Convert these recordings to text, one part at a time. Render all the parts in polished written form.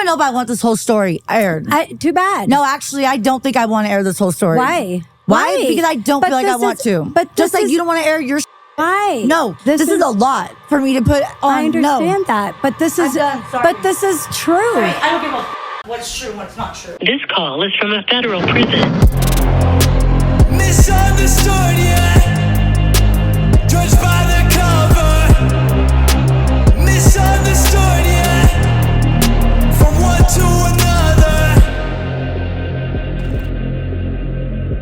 even know if I want this whole story aired. Too bad. No, actually, I don't think I want to air this whole story. Why? Why? Because I don't feel like I want to. But just like you don't want to air your why? No, this is a lot for me to put on. I understand that, but this is true. Sorry, I don't give a what's true and what's not true. This call is from a federal prison. Misunderstood, yeah. Judged by the cover. Misunderstood, yeah. From one to another.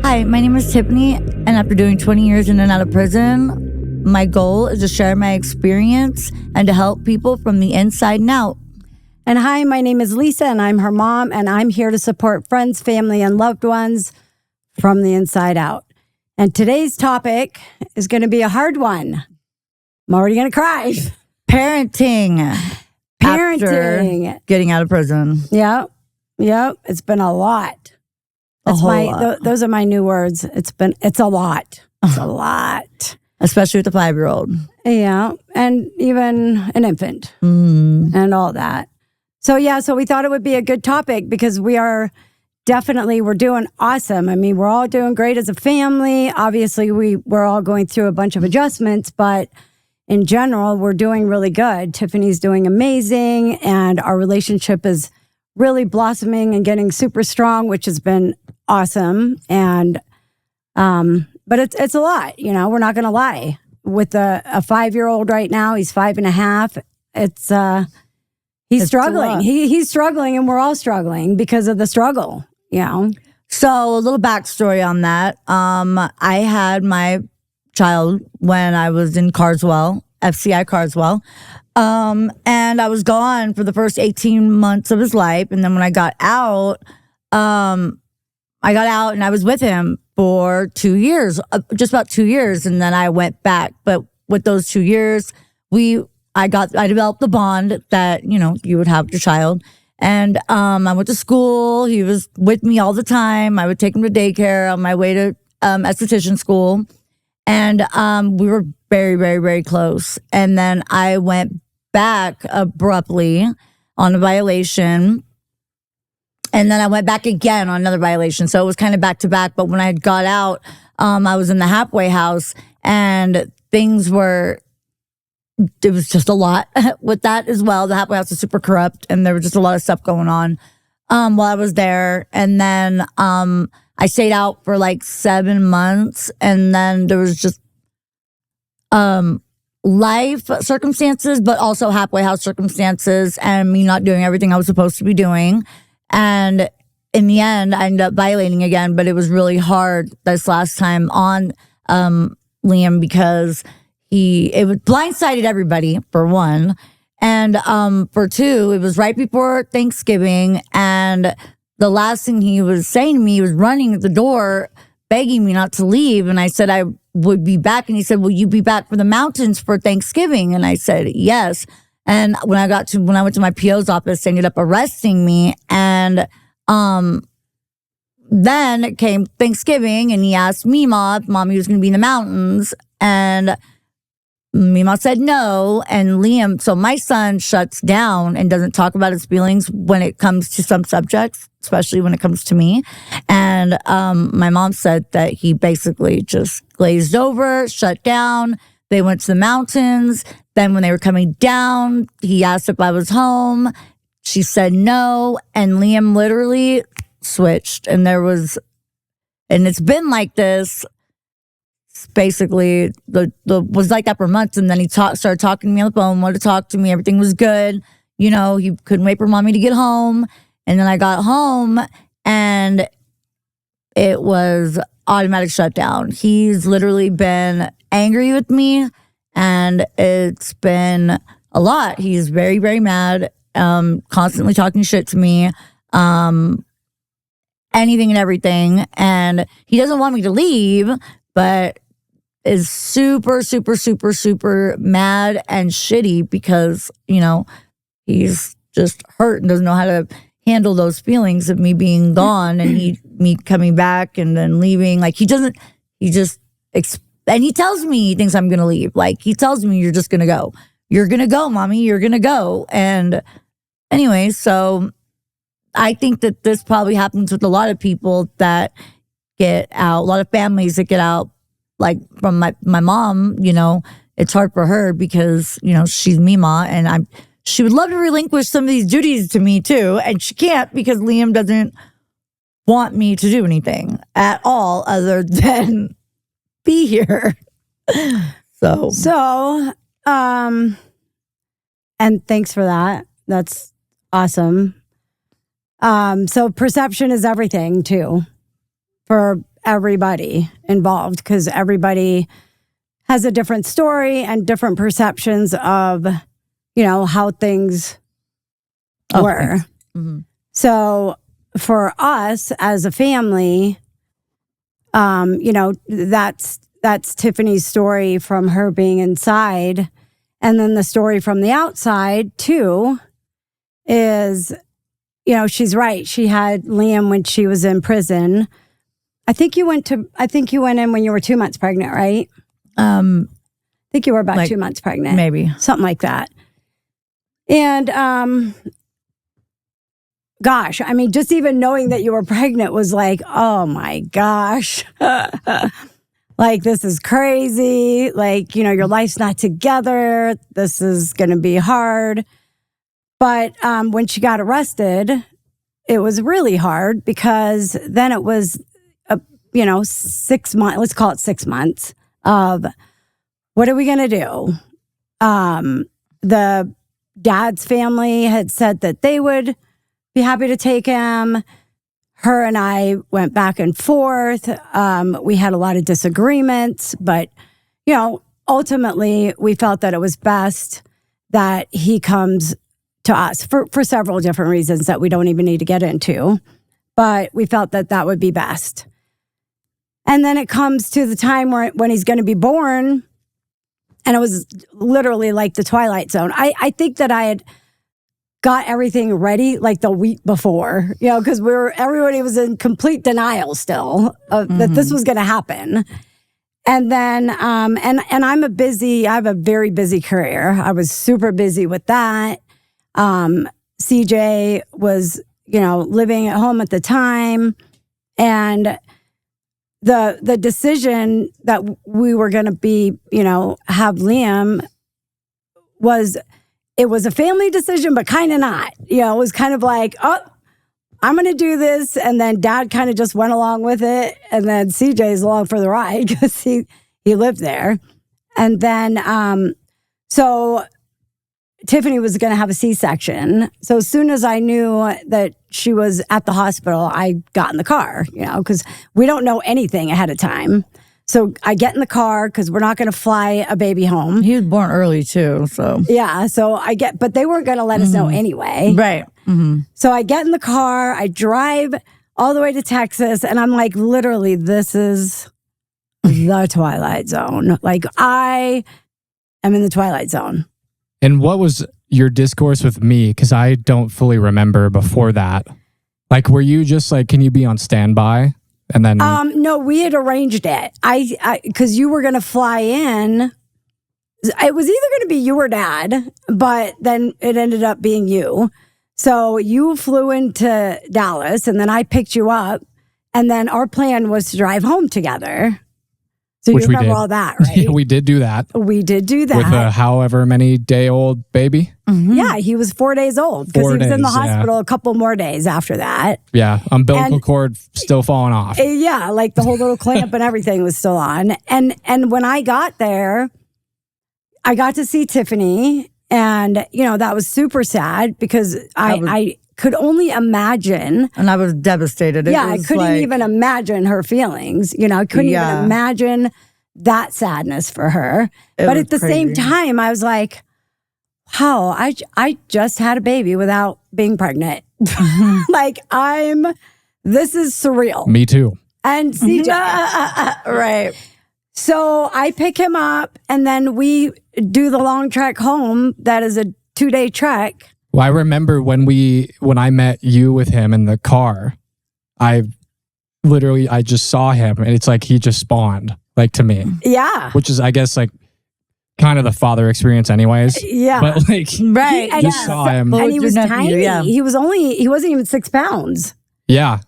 Hi, my name is Tiffany, and after doing 20 years in and out of prison, my goal is to share my experience and to help people from the inside and out. And hi, my name is Lisa, and I'm her mom, and I'm here to support friends, family, and loved ones from the inside out. And today's topic is going to be a hard one. I'm already going to cry. Parenting. After getting out of prison. Yep. It's been a lot. Those are my new words. It's a lot. It's a lot. Especially with a 5-year-old. Yeah. And even an infant and all that. So we thought it would be a good topic because we're doing awesome. I mean, we're all doing great as a family. Obviously, we're all going through a bunch of adjustments, but in general, we're doing really good. Tiffany's doing amazing, and our relationship is really blossoming and getting super strong, which has been awesome. And but it's a lot, we're not going to lie. With a 5-year-old right now, he's 5.5. He's struggling. He's struggling, and we're all struggling because of the struggle, So a little backstory on that. I had my child when I was in Carswell, FCI Carswell. And I was gone for the first 18 months of his life. And then when I got out, and I was with him for 2 years, just about 2 years. And then I went back. But with those 2 years, I developed the bond that, you would have with your child. And I went to school. He was with me all the time. I would take him to daycare on my way to esthetician school. And we were very, very, very close. And then I went back abruptly on a violation. And then I went back again on another violation. So it was kind of back to back. But when I had got out, I was in the halfway house, and it was just a lot with that as well. The halfway house is super corrupt, and there was just a lot of stuff going on while I was there. And then I stayed out for like 7 months, and then there was just life circumstances, but also halfway house circumstances, and me not doing everything I was supposed to be doing. And in the end, I ended up violating again, but it was really hard this last time on Liam because it was blindsided everybody, for one. And for two, it was right before Thanksgiving. And the last thing he was saying to me, he was running at the door, begging me not to leave. And I said I would be back. And he said, will you be back for the mountains for Thanksgiving? And I said, yes. And when I went to my PO's office, they ended up arresting me. And then came Thanksgiving, and he asked Mima if Mommy was going to be in the mountains. And Mima said no. And Liam, so my son shuts down and doesn't talk about his feelings when it comes to some subjects, especially when it comes to me. And my mom said that he basically just glazed over, shut down. They went to the mountains. Then when they were coming down, he asked if I was home. She said no. And Liam literally switched. And it's been like this. Basically, was like that for months, and then he started talking to me on the phone, wanted to talk to me. Everything was good. He couldn't wait for Mommy to get home. And then I got home, and it was automatic shutdown. He's literally been angry with me, and it's been a lot. He's very, very mad, constantly talking shit to me, anything and everything. And he doesn't want me to leave, but is super, super, super, super mad and shitty because, he's just hurt and doesn't know how to handle those feelings of me being gone and me coming back and then leaving. Like, and he tells me he thinks I'm going to leave. Like, he tells me, you're going to go, Mommy, you're going to go. And anyway, so I think that this probably happens with a lot of people that get out, a lot of families that get out, like from my mom, you know, it's hard for her because, you know, she's Mima and she would love to relinquish some of these duties to me too. And she can't because Liam doesn't want me to do anything at all other than be here. So, and thanks for that. That's awesome. So perception is everything too for everybody involved because everybody has a different story and different perceptions of, you know, how things were. Mm-hmm. So for us as a family, you know, that's Tiffany's story from her being inside. And then the story from the outside too is, you know, she's right. She had Liam when she was in prison. I think you went in when you were 2 months pregnant, right? I think you were about 2 months pregnant. Maybe. Something like that. And gosh, I mean, just even knowing that you were pregnant was like, oh my gosh. Like, this is crazy. Like, you know, your life's not together. This is going to be hard. But when she got arrested, it was really hard because then it was, 6 months, let's call it 6 months of what are we going to do? The dad's family had said that they would be happy to take him. Her and I went back and forth. We had a lot of disagreements, but, you know, ultimately we felt that it was best that he comes to us for several different reasons that we don't even need to get into. But we felt that that would be best. And then it comes to the time when he's going to be born, and it was literally like the Twilight Zone. I think that I had got everything ready like the week before, you know, because everybody was in complete denial still that this was going to happen. And then, and I have a very busy career. I was super busy with that. CJ was, you know, living at home at the time, and the decision that we were going to be, you know, have Liam was a family decision, but kind of not. You know, it was kind of like, oh, I'm going to do this. And then dad kind of just went along with it. And then CJ's along for the ride because he lived there. And then, so Tiffany was going to have a C-section. So as soon as I knew that she was at the hospital, I got in the car, you know, because we don't know anything ahead of time. So I get in the car because we're not going to fly a baby home. He was born early too, so. Yeah, so but they weren't going to let us know anyway. Right. Mm-hmm. So I get in the car, I drive all the way to Texas, and I'm like, literally, this is the Twilight Zone. Like, I am in the Twilight Zone. And what was your discourse with me? Because I don't fully remember before that. Like, were you just like, can you be on standby? And then no, we had arranged it. I because you were going to fly in. It was either going to be you or dad, but then it ended up being you. So you flew into Dallas, and then I picked you up, and then our plan was to drive home together. So which you remember all that, right? Yeah, we did do that. We did do that. With a however many day old baby. Mm-hmm. Yeah, he was 4 days old because he was in the hospital a couple more days after that. Yeah, umbilical cord still falling off. Yeah, like the whole little clamp and everything was still on. And when I got there, I got to see Tiffany, and you know that was super sad because I could only imagine. And I was devastated. I couldn't even imagine her feelings. You know, I couldn't even imagine that sadness for her. But at the same time, I was like, wow, I just had a baby without being pregnant. Like, this is surreal. Me too. And CJ. Right. So I pick him up, and then we do the long trek home. That is a 2-day trek. Well, I remember when I met you with him in the car, I just saw him, and it's like he just spawned, like, to me. Yeah. Which is, I guess, like, kind of the father experience anyways. Yeah. But like, Right. And just saw him. And he was Your nephew, tiny. yeah. He wasn't even 6 pounds. Yeah.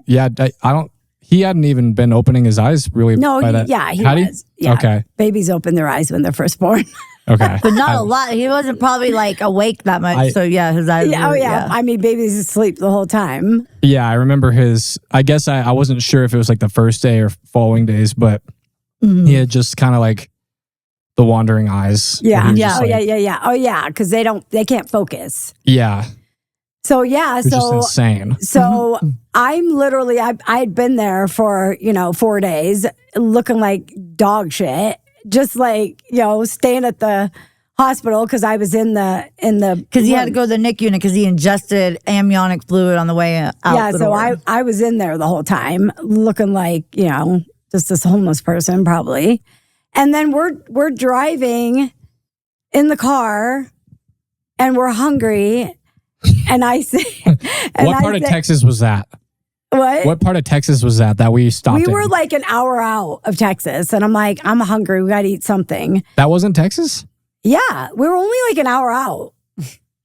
Yeah. I don't, he hadn't even been opening his eyes really. No, by that. he Had was. Yeah. Okay. Babies open their eyes when they're first born. Okay. But not a lot. He wasn't probably like awake that much. So yeah, his eyes. Yeah, were, I mean, babies asleep the whole time. Yeah. I remember I guess I wasn't sure if it was like the first day or following days, but he had just kind of like the wandering eyes. Yeah. He was Yeah. just Oh, like- yeah. Oh, yeah. Because they can't focus. Yeah. So, yeah. Which is So, insane. so I'm literally, I had been there for, 4 days looking like dog shit. Just like, staying at the hospital because I was in the Because he had to go to the NIC unit because he ingested amniotic fluid on the way out. Yeah, the so door. I was in there the whole time looking like, just this homeless person probably. And then we're driving in the car and we're hungry. And I say, What part of Texas was that? What? What part of Texas was that we stopped We in? were like an hour out of Texas. And I'm like, I'm hungry. We got to eat something. That wasn't Texas? Yeah, we were only like an hour out.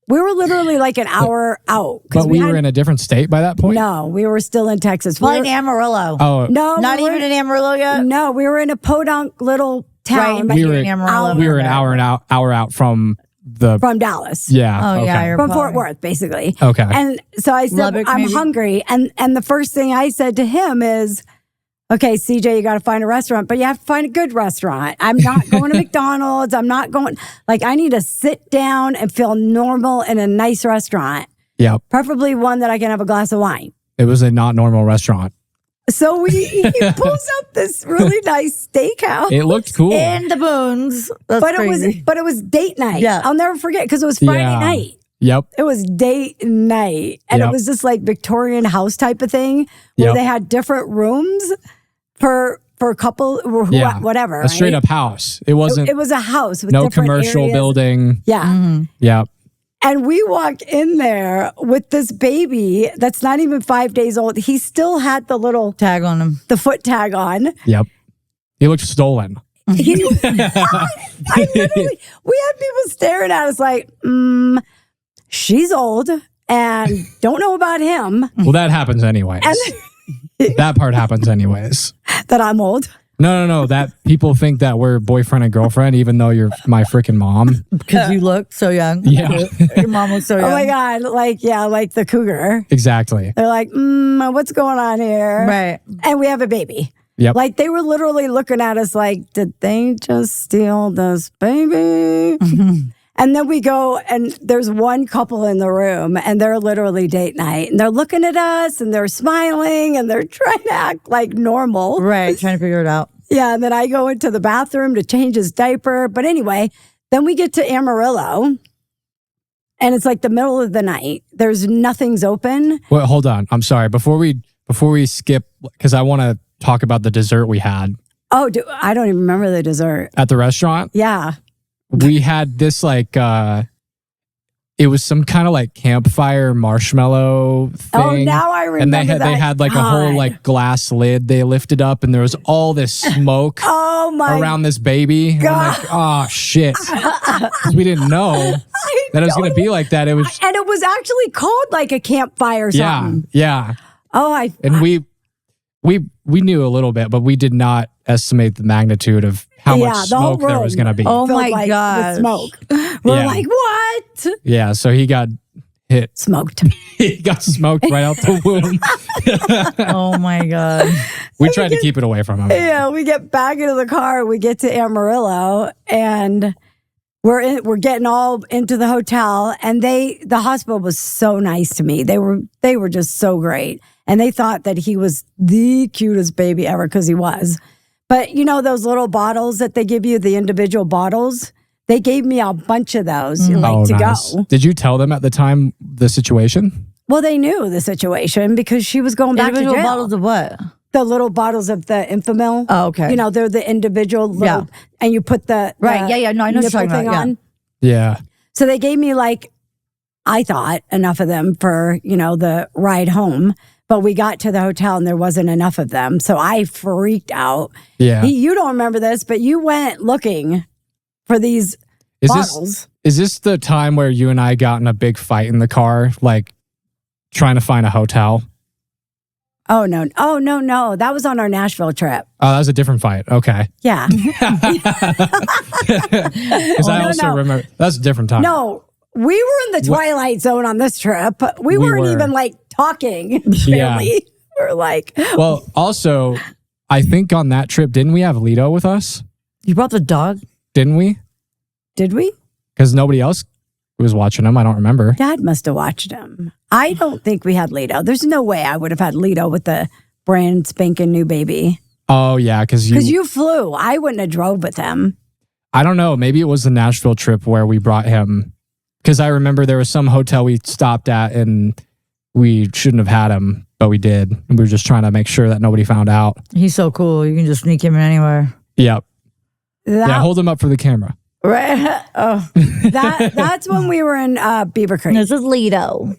We were literally like an hour out. But we were in a different state by that point? No, we were still in Texas. We Probably were- in Amarillo. Oh, no, Not we were- even in Amarillo yet? No, we were in a podunk little town Right, we were in Amarillo. we were an hour out from the from Dallas. yeah. Oh, okay. yeah. You're From probably- Fort Worth, basically. Okay. And so I said, Lubbock, I'm maybe? hungry. And the first thing I said to him is, okay, CJ, you got to find a restaurant, but you have to find a good restaurant. I'm not going to McDonald's. I'm not going, I need to sit down and feel normal in a nice restaurant, Yep. preferably one that I can have a glass of wine. It was a not normal restaurant. So he pulls up this really nice steakhouse. It looked cool. In the boons. That's But crazy. it was date night. Yeah. I'll never forget because it was Friday Yeah. night. Yep. It was date night. And it Yep. was just like Victorian house type of thing where Yep. they had different rooms for a couple or Yeah. whatever. A straight right? up house. It wasn't It was a house with no different commercial areas. building. Yeah. Yep. And we walked in there with this baby that's not even 5 days old. He still had the little Tag on him. the foot tag on. Yep. He looked stolen. He, I literally, we had people staring at us like, she's old and don't know about him. Well, that happens anyways. That part happens anyways. That I'm old. No. That people think that we're boyfriend and girlfriend, even though you're my freaking mom. Because you look so young. Yeah. Your mom looks so young. Oh my God. Like the cougar. Exactly. They're like, what's going on here? Right. And we have a baby. Yep. Like they were literally looking at us like, did they just steal this baby? And then we go and there's one couple in the room and they're literally date night and they're looking at us and they're smiling and they're trying to act like normal. Right. Trying to figure it out. Yeah. And then I go into the bathroom to change his diaper. But anyway, then we get to Amarillo and it's like the middle of the night. There's nothing's open. Well, hold on. I'm sorry. Before we skip, because I want to talk about the dessert we had Oh, I don't even remember the dessert. at the restaurant. Yeah. We had this it was some kind of like campfire marshmallow thing. Oh, now I remember and that. they had like a whole God. like glass lid they lifted up and there was all this smoke Oh my around this baby. And I'm like, oh shit. 'Cause we didn't know that it was going to be like that. It was, And it was actually called like a campfire or yeah, something. yeah. Oh, And we knew a little bit, but we did not estimate the magnitude of how Yeah, much the whole smoke there was going to be. Oh filled, my like, gosh. with smoke. We're Yeah. like, what? Yeah, so he got hit. Smoked. He got smoked right out the womb. Oh my God. We tried to keep it away from him. Yeah, we get back into the car. We get to Amarillo, and we're getting all into the hotel. And the hospital was so nice to me. They were just so great, and they thought that he was the cutest baby ever because he was. But you know those little bottles that they give you, the individual bottles. They gave me a bunch of those, to go. Did you tell them at the time the situation? Well, they knew the situation because she was going back to Individual jail. bottles of what? The little bottles of the Infamil. Oh, okay. You know, they're the individual little, Yeah. and you put the Right, yeah, no, I know what you're nipple talking about, thing yeah. on. Yeah. So they gave me I thought enough of them for, the ride home. But we got to the hotel and there wasn't enough of them. So I freaked out. Yeah. You don't remember this, but you went looking for these Is bottles. this the time where you and I got in a big fight in the car, like trying to find a hotel? Oh, no. Oh, no. That was on our Nashville trip. Oh, that was a different fight. Okay. Yeah. Because I also remember that's a different time. No, we were in the twilight zone on this trip. We weren't were. even like talking. Yeah. Really. We're like, Well, also, I think on that trip, didn't we have Lito with us? You brought the dog? Didn't we? did we? Because nobody else was watching him. I don't remember. Dad must have watched him. I don't think we had Lito. There's no way I would have had Lito with the brand spanking new baby. Oh, yeah. Because you flew. I wouldn't have drove with him. I don't know. Maybe it was the Nashville trip where we brought him. Because I remember there was some hotel we stopped at and we shouldn't have had him, but we did. And we were just trying to make sure that nobody found out. He's so cool. You can just sneak him in anywhere. Yep. Yeah, hold him up for the camera. Right. Oh. That's when we were in Beaver Creek. This is Lito.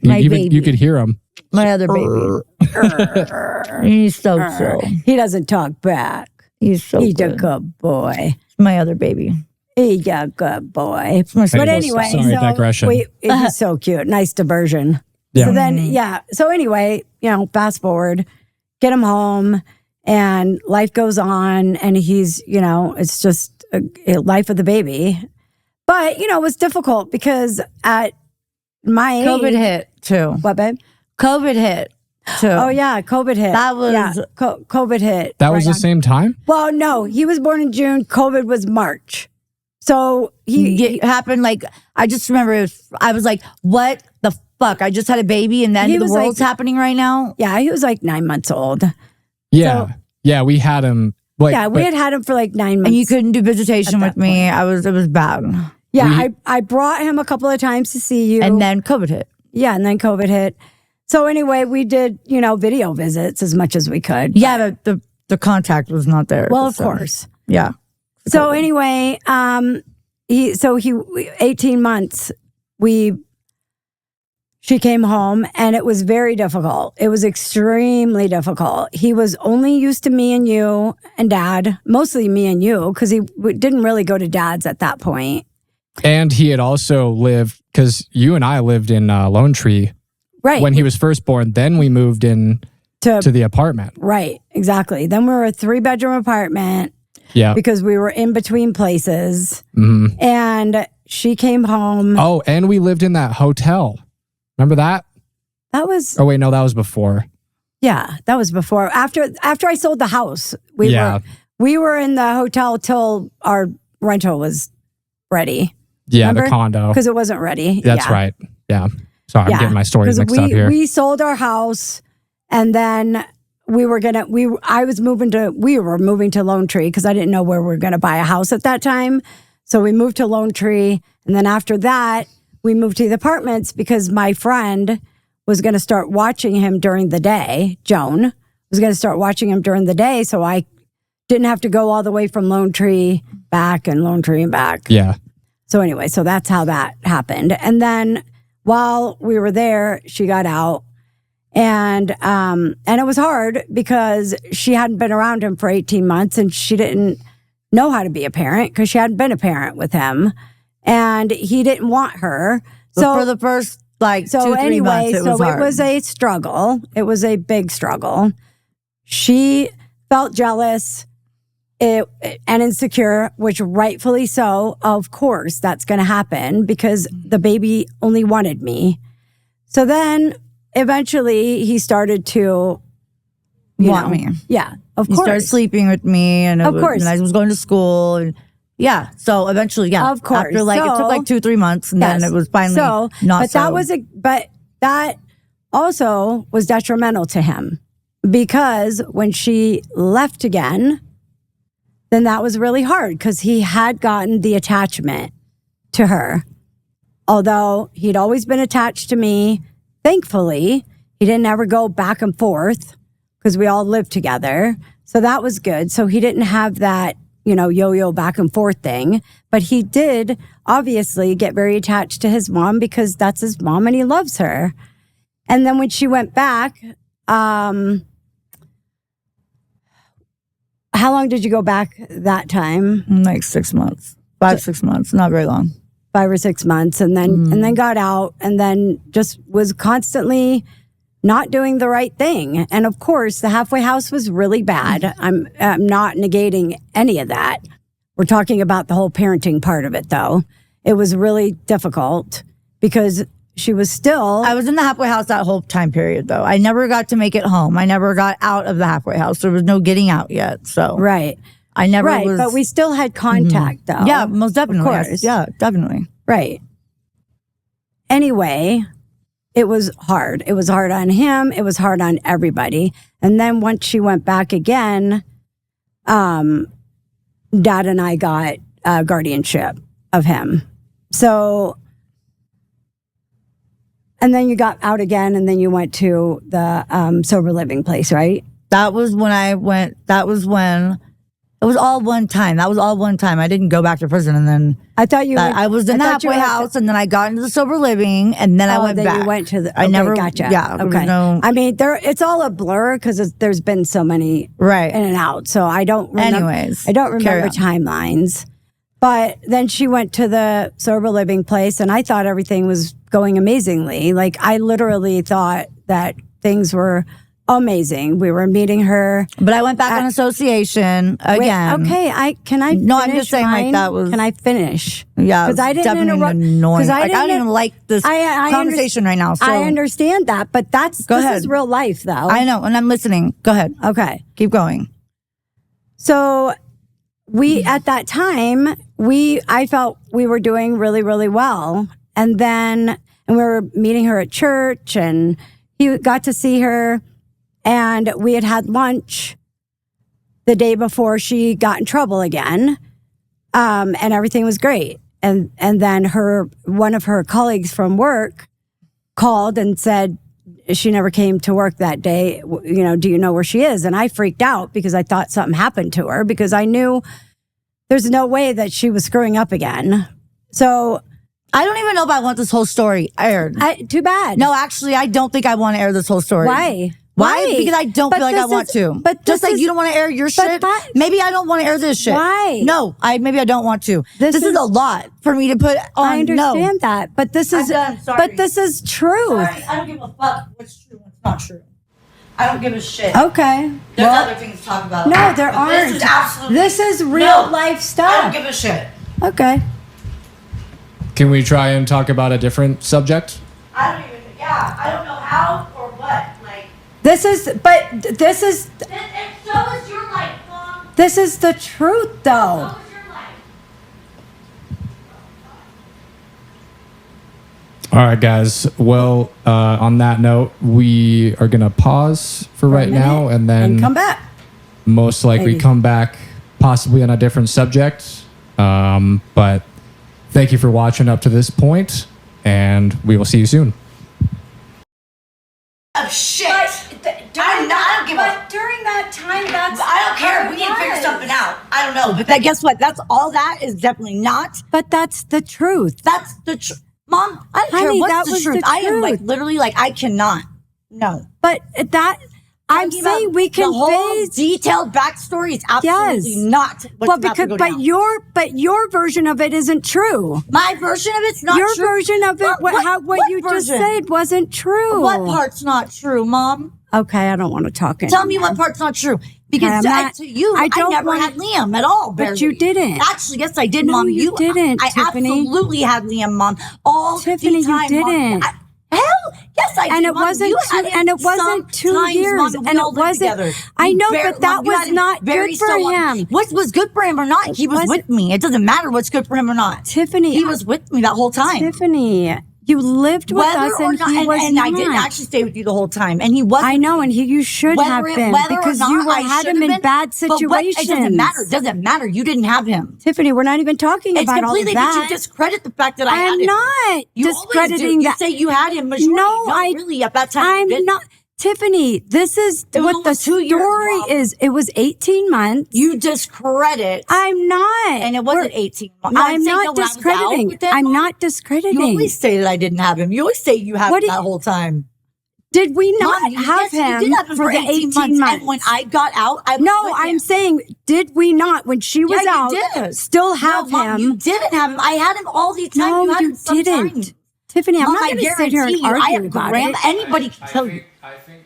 My baby. You could hear him. My other baby. He's so chill. He doesn't talk back. He's so He's good. a good boy. My other baby. He's a good boy. My But anyway, sorry, digression. He's so cute. Nice diversion. Yeah. So then, So anyway, fast forward, get him home, and life goes on, and he's, it's just a life of the baby. But, it was difficult because at my age. COVID hit too. What, babe? COVID hit too. Oh, yeah. COVID hit. That was. COVID hit. That was the same time? Well, no. He was born in June. COVID was March. So it happened like, I just remember I was like, what the fuck? I just had a baby and then the world's happening right now? Yeah, he was like 9 months old. Yeah. Yeah, we had him. We had him for like 9 months. And you couldn't do visitation with me. It was bad. Yeah, I brought him a couple of times to see you. And then COVID hit. Yeah, and then COVID hit. So anyway, we did, video visits as much as we could. Yeah, but the contact was not there. Well, of course. Yeah. So anyway, he 18 months, she came home and it was very difficult. It was extremely difficult. He was only used to me and you and Dad, mostly me and you, because he didn't really go to Dad's at that point. And he had also lived, because you and I lived in Lone Tree when he was first born. Then we moved in to the apartment. Right, exactly. Then we were a 3-bedroom apartment. Yeah. Because we were in between places. Mm-hmm. And she came home. Oh, and we lived in that hotel. Remember that? That was... Oh, wait, no, that was before. Yeah, that was before. After I sold the house, we were in the hotel till our rental was ready. Yeah, Remember? the condo. Because it wasn't ready. That's right. Yeah. Sorry, I'm getting my stories mixed up here. We sold our house and then... we were moving to Lone Tree because I didn't know where we were going to buy a house at that time. So we moved to Lone Tree. And then after that, we moved to the apartments because my friend was going to start watching him during the day. Joan was going to start watching him during the day. So I didn't have to go all the way from Lone Tree back and Lone Tree and back. Yeah. So anyway, so that's how that happened. And then while we were there, she got out. And it was hard because she hadn't been around him for 18 months and she didn't know how to be a parent because she hadn't been a parent with him and he didn't want her. So for the first 2-3 months, it was hard. It was a struggle. It was a big struggle. She felt jealous and insecure, which rightfully so. Of course, that's going to happen because the baby only wanted me. So then... eventually, he started to want me. Yeah, of course. He started sleeping with me, and of course, and I was going to school, and so eventually, of course. After it took 2-3 months, and then it was finally not. But that also was detrimental to him because when she left again, then that was really hard because he had gotten the attachment to her, although he'd always been attached to me. Thankfully, he didn't ever go back and forth because we all lived together. So that was good. So he didn't have that, yo-yo back and forth thing. But he did obviously get very attached to his mom because that's his mom and he loves her. And then when she went back, how long did you go back that time? Like 6 months, 6 months, not very long. 5 or 6 months, and then got out, and then just was constantly not doing the right thing. And of course, the halfway house was really bad. I'm not negating any of that. We're talking about the whole parenting part of it, though. It was really difficult because she was still. I was in the halfway house that whole time period, though. I never got to make it home. I never got out of the halfway house. There was no getting out yet. So right. I never was. But we still had contact, though. Yeah, most definitely. Of course. Yeah, definitely. Right. Anyway, it was hard. It was hard on him. It was hard on everybody. And then once she went back again, Dad and I got guardianship of him. So, and then you got out again, and then you went to the sober living place, right? That was when I went. That was when. It was all one time. That was all one time. I didn't go back to prison, and then I thought you. I was in the halfway house, and then I got into the sober living, and then I went back. You went to the. I never. Gotcha. Yeah. Okay. I mean, it's all a blur because there's been so many right in and out. So I don't. Remember, Anyways, I don't remember timelines. But then she went to the sober living place, and I thought everything was going amazingly. Like I literally thought that things were amazing. We were meeting her, but I went back on association again. Wait, okay, can I? No, I'm just saying mine? like that was. Can I finish? Yeah, because I didn't interrupt. Annoying. I don't even like this conversation right now. So I understand that, but this is real life, though. I know, and I'm listening. Go ahead. Okay, keep going. So we at that time I felt we were doing really, really well, and we were meeting her at church, and he got to see her. And we had lunch the day before she got in trouble again, and everything was great. And then one of her colleagues from work called and said she never came to work that day. You know, do you know where she is? And I freaked out because I thought something happened to her because I knew there's no way that she was screwing up again. So I don't even know if I want this whole story aired. Too bad. No, actually, I don't think I want to air this whole story. Why? Why? Because I don't feel like I want to. But just like you don't want to air your shit, maybe I don't want to air this shit. Why? No, maybe I don't want to. This is a lot for me to put on. I understand that, but this is truth. Sorry, I don't give a fuck what's true and what's not true. I don't give a shit. Okay. There's other things to talk about. No, there aren't. This is real life stuff. I don't give a shit. Okay. Can we try and talk about a different subject? I don't know how or what. This is. And so is your life, Mom. This is the truth, though. So is your life. All right, guys. Well, on that note, we are going to pause for right now and then come back. Most likely come back possibly on a different subject. But thank you for watching up to this point, and we will see you soon. Oh, shit. I don't give a... during that time, I don't care. We need to figure something out. I don't know. But guess what? That's all that is definitely not. But that's the truth. That's the truth. Mom, I don't care what's the truth. I am literally I cannot. No. But I'm saying we can the whole detailed backstory is absolutely not what's about to go down. But your version of it isn't true. My version of it's not your true. Your version of it, what you version? Just said wasn't true. What part's not true, Mom? Okay, I don't want to talk anymore. Tell me what part's not true. Because I never had Liam at all. Barely. But you didn't. Actually, yes, I did, no, Mom. You didn't, I Tiffany. absolutely had Liam, Mom. All Tiffany, the time, you didn't. Mom. Hell, yes, I did. And it wasn't. And it wasn't 2 years. Mom, and it wasn't. I know, but that was not good for him. What was good for him or not? He was with me. It doesn't matter what's good for him or not. Tiffany, he was with me that whole time. Tiffany. You lived with us, and he was not. I didn't actually stay with you the whole time, and he wasn't. I know, and you should have been because you had him in bad situations. It doesn't matter. It doesn't matter. You didn't have him, Tiffany. We're not even talking about all of that. But you discredit the fact that I had him. I'm not discrediting that. You say you had him. No, really at that time. I'm not. Tiffany, this is what the story is. It was 18 months. You discredit. I'm not. And it wasn't 18 months. I'm not discrediting. I'm not discrediting. You always say that I didn't have him. You always say you had him that whole time. Did we not Mom, have yes, you him did have him for the 18 months? And when I got out, I was No, with I'm him. saying, did we not, when she was Yeah, out, you did. still have No, Mom, him? you didn't have him. I had him all the time. No, you, had you him sometimes. didn't. Tiffany, I'm Mom, not I going to sit here and guarantee you, I argue have about grandma. it. Anybody can tell you. I think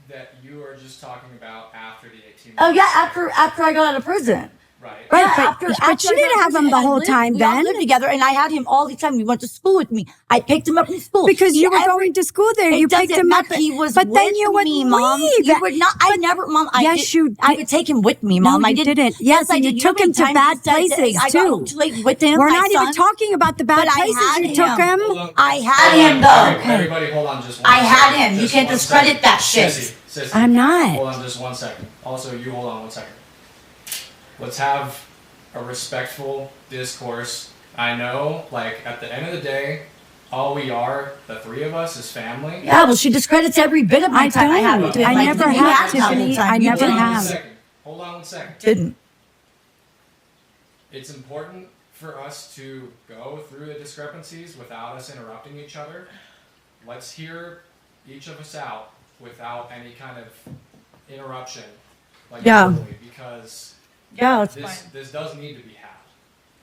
that you are just talking about after the 18 months. Oh yeah, after I got out of prison. Right. Right, Yeah, but you didn't have him the whole time we all then. lived together, and I had him all the time. We went to school with me. I picked him up from school Because you were going to school there. You picked him up. He was but then with you would me, Mom. leave. You would not. I never, Mom. Yes, you I did. would take him with me, No, Mom. I you didn't. didn't. Yes, I and did. you took him to bad places, I too. got home too late with him. We're my not son. even talking about the bad But I places had you took him. Hold on. I had him though. Everybody, hold on just one I had second. him. You Just can't one discredit second. that shit. Sissy, I'm not. Hold on just 1 second. Also, you hold on 1 second. Let's have a respectful discourse. I know, like, at the end of the day, all we are, the three of us, is family. Yeah, well, she discredits every bit of my I time. I have don't. with him. I Like, never we have, had him the whole Tiffany. time. I You never didn't. have. Hold on 1 second. Didn't. It's important for us to go through the discrepancies without us interrupting each other. Let's hear each of us out without any kind of interruption. Like, Yeah. verbally, because Yeah, that's fine. this does need to be had.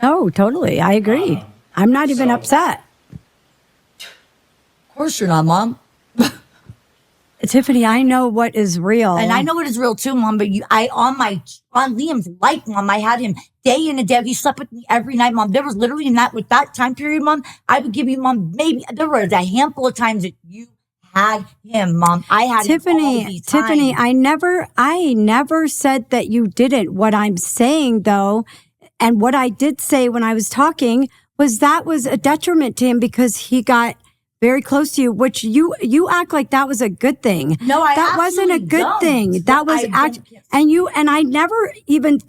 Oh, totally. I agree. I'm not even so- upset. Of course you're not, Mom. Tiffany, I know what is real. And I know it is real too, Mom, but on Liam's life, Mom, I had him day in and day out. He slept with me every night, Mom. There was literally with that time period, Mom, I would give you, Mom, maybe there was a handful of times that you had him, Mom. I had him all these Tiffany, times. I never said that you didn't. What I'm saying though, and what I did say when I was talking was that was a detriment to him because he got very close to you, which you act like that was a good thing. No, I that wasn't a absolutely good don't. thing. That was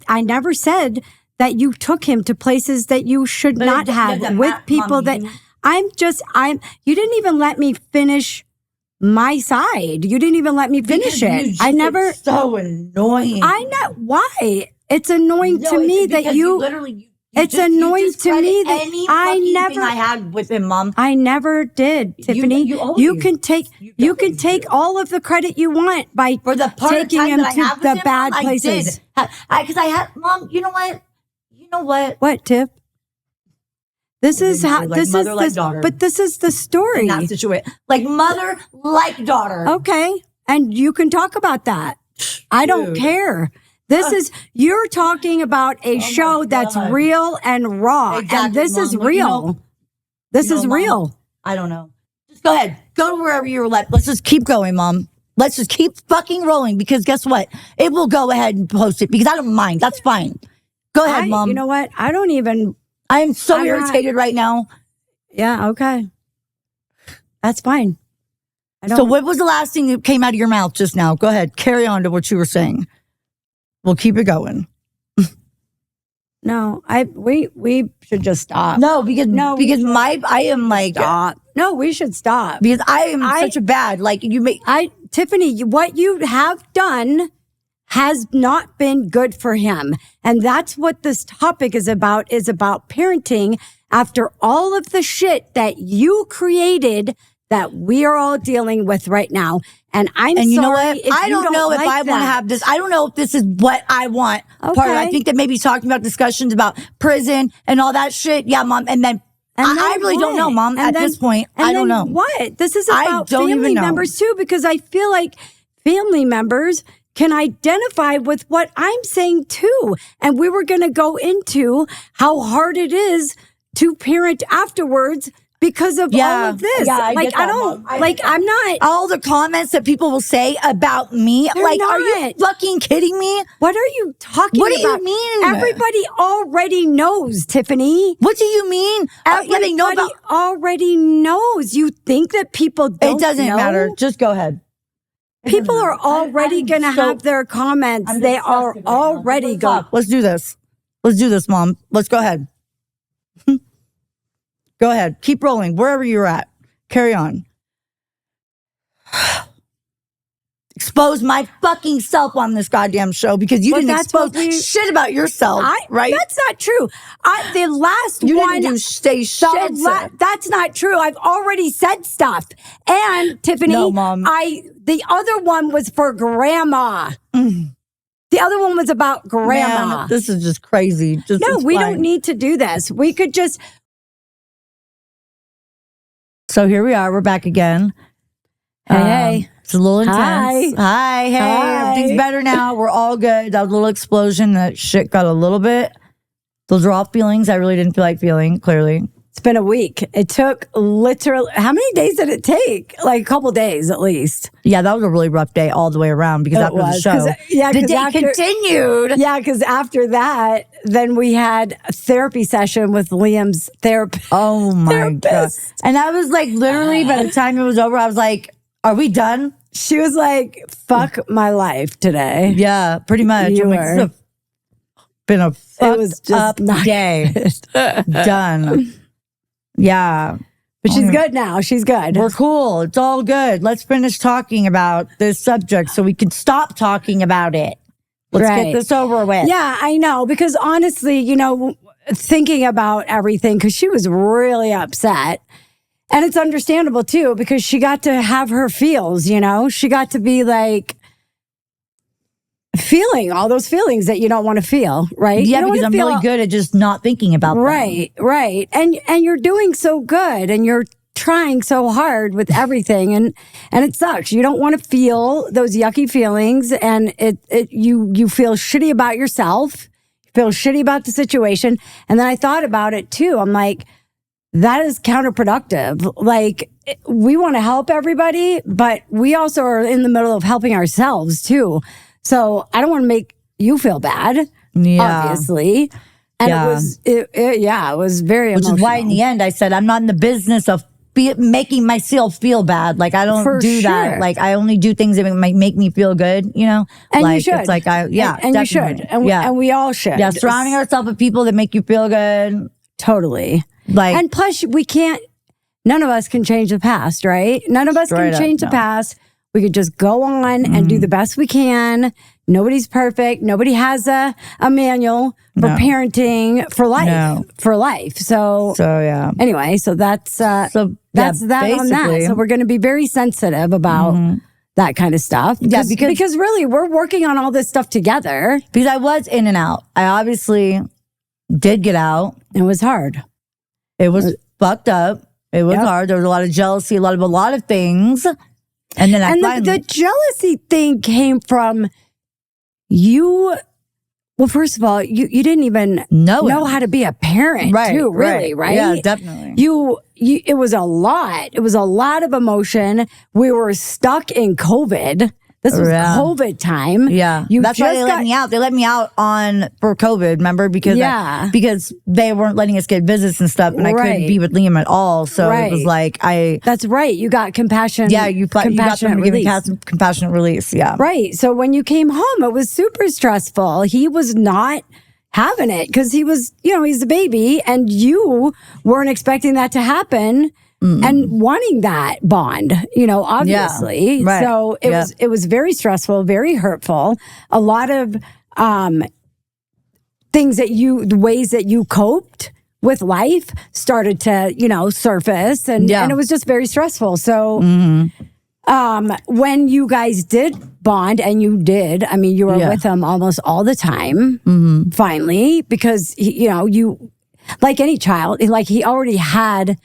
I never said that you took him to places that you should But not it have doesn't with matter, people Mom, that you- you didn't even let me finish my side. You didn't even let me finish Because it. it's so annoying. I know why. It's annoying No, to me it's that because you literally. it's annoying to me that any I fucking never- thing I had with him, Mom. I never did, Tiffany. you always- You can take you you can definitely take all of the credit you want by For the part of taking time him that I to have with the him, bad Mom, places. Because I had, Mom. You know what? What, Tiff? This is how like this mother, is like the daughter. but this is the story. In that situation, like mother, like daughter. Okay, and you can talk about that. I don't Dude. care. This is you're talking about a show that's God. real and raw, and Exactly, this is Mom. Well, real. This is Mom, real. I don't know. Just go ahead. Go to wherever you're left. Let's just keep going, Mom. Let's just keep fucking rolling because guess what? It will go ahead and post it because I don't mind. That's fine. Go ahead, Mom. You know what? I don't even. I am so I'm not- irritated right now. Yeah. Okay. That's fine. I don't. So what was the last thing that came out of your mouth just now? Go ahead. Carry on to what you were saying. We'll keep it going. No, we should just stop. No, because we I am like stop. No, we should stop. because I am such a bad like you make Tiffany, what you have done has not been good for him. And that's what this topic is about parenting after all of the shit that you created that we are all dealing with right now. And I'm and you sorry know what? if I you don't know if like I want to that. have this. I don't know if this is what I want. Part of it. I Okay. think that maybe talking about discussions about prison and all that shit. Yeah, Mom. And then I really don't know, Mom. And At then- this point, and I don't then know. What? This is I about don't family even know. members too, because I feel like family members can identify with what I'm saying too. And we were going to go into how hard it is to parent afterwards because of all of this. Yeah, I like, get that, I don't, Mom. I like, get that. I'm not, All the comments that people will say about me, They're like, are you not. fucking kidding me? what are you talking What do you about? mean? Everybody already knows, Tiffany. What do you mean? Yeah, they know Everybody about. already knows. You think that people don't It doesn't know? matter. Just go ahead. People are already I'm going to so- have their comments. I'm They are disgusted right now. already Let's going. stop. Let's do this. Let's do this, Mom. Let's go ahead. Go ahead. Keep rolling wherever you're at. Carry on. expose my fucking self on this goddamn show because you Well, didn't that's expose what we- shit about yourself, right? That's not true. The last You one. didn't say shit. That's not true. I've already said stuff. And Tiffany, No, Mom. the other one was for grandma. The other one was about grandma. Man, this is just crazy. Just No, we explain. don't need to do this. We could just. So here we are. We're back again. Hey. It's a little intense. Hi. Hey. Hi. Everything's better now. We're all good. That little explosion, that shit got a little bit. Those are all feelings I really didn't feel like feeling, clearly. It's been a week. It took literally, how many days did it take? Like a couple days at least. Yeah, that was a really rough day all the way around because after the show, the day continued. Yeah, because after that, then we had a therapy session with Liam's therapist. Oh my God. Therapist. And I was like, literally, by the time it was over, I was like, are we done? She was like, fuck my life today. Yeah, pretty much. You I'm like, were. this has been a fucked was just up not day. Done. Yeah. But she's good now. She's good. We're cool. It's all good. Let's finish talking about this subject so we can stop talking about it. Let's Right. get this over with. Yeah, I know. Because honestly, thinking about everything, because she was really upset. And it's understandable too, because she got to have her feels, She got to be like feeling all those feelings that you don't want to feel, right? Yeah, You don't because wanna I'm feel really good at just not thinking about them. Right. And you're doing so good and you're trying so hard with everything and it sucks. You don't want to feel those yucky feelings and you feel shitty about yourself, you feel shitty about the situation. And then I thought about it too. I'm like, that is counterproductive. Like, we want to help everybody, but we also are in the middle of helping ourselves too. So I don't want to make you feel bad, obviously. And it was very emotional. Which is why in the end I said, I'm not in the business of making myself feel bad. Like, I don't do that. Like, I only do things that might make me feel good, And like, you should. It's like, and you should. And we all should. Yeah, surrounding ourselves with people that make you feel good. Totally. Like, and plus, none of us can change the past, right? None of us can change the past. We could just go on and do the best we can. Nobody's perfect. Nobody has a manual for parenting for life. For life. So yeah. Anyway, so that's that on that. So we're going to be very sensitive about that kind of stuff. Yeah, because really we're working on all this stuff together. Because I was in and out. I obviously did get out. It was hard. It was fucked up. It was hard. There was a lot of jealousy, a lot of things. And then the jealousy thing came from you. Well, first of all, you didn't even know how to be a parent, too, really, right? Yeah, definitely. It was a lot. It was a lot of emotion. We were stuck in COVID. This was COVID time. Yeah. That's why they let me out. They let me out for COVID, remember? Because they weren't letting us get visits and stuff, and I couldn't be with Liam at all. So it was like That's right. You got compassion. Yeah, you got them giving compassionate release. Yeah. Right. So when you came home, it was super stressful. He was not having it because he was, he's a baby, and you weren't expecting that to happen. And wanting that bond, obviously. Yeah, right. So it was very stressful, very hurtful. A lot of the ways that you coped with life started to, surface, and it was just very stressful. So when you guys did bond, and you did, you were with him almost all the time, finally, because you like any child, like he already had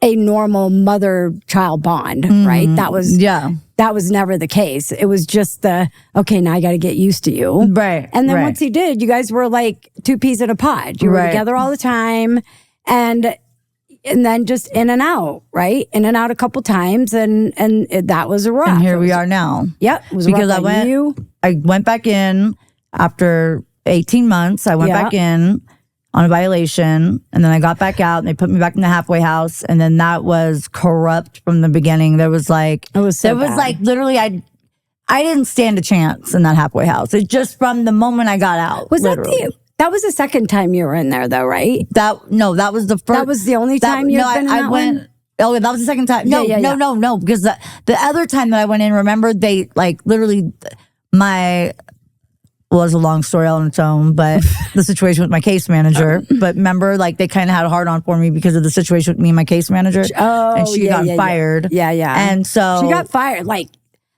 a normal mother-child bond, right? That was never the case. It was just now I got to get used to you. Right. And then once he did, you guys were like two peas in a pod. You were together all the time, and then just in and out, right? In and out a couple times, and that was a wrap. And here we are now. Yep. It was because I went back in after 18 months. I went back in on a violation, and then I got back out, and they put me back in the halfway house, and then that was corrupt from the beginning. There was literally I didn't stand a chance in that halfway house. It just from the moment I got out. That was the second time you were in there, though, right? That was the first. That was the only time you've been in that one? Oh, that was the second time. No, Yeah. no. Because the other time that I went in, remember, they like literally was a long story all on its own, but the situation with my case manager. But remember, like they kind of had a hard on for me because of the situation with me and my case manager. Oh, and she got fired. Yeah. And so she got fired. Like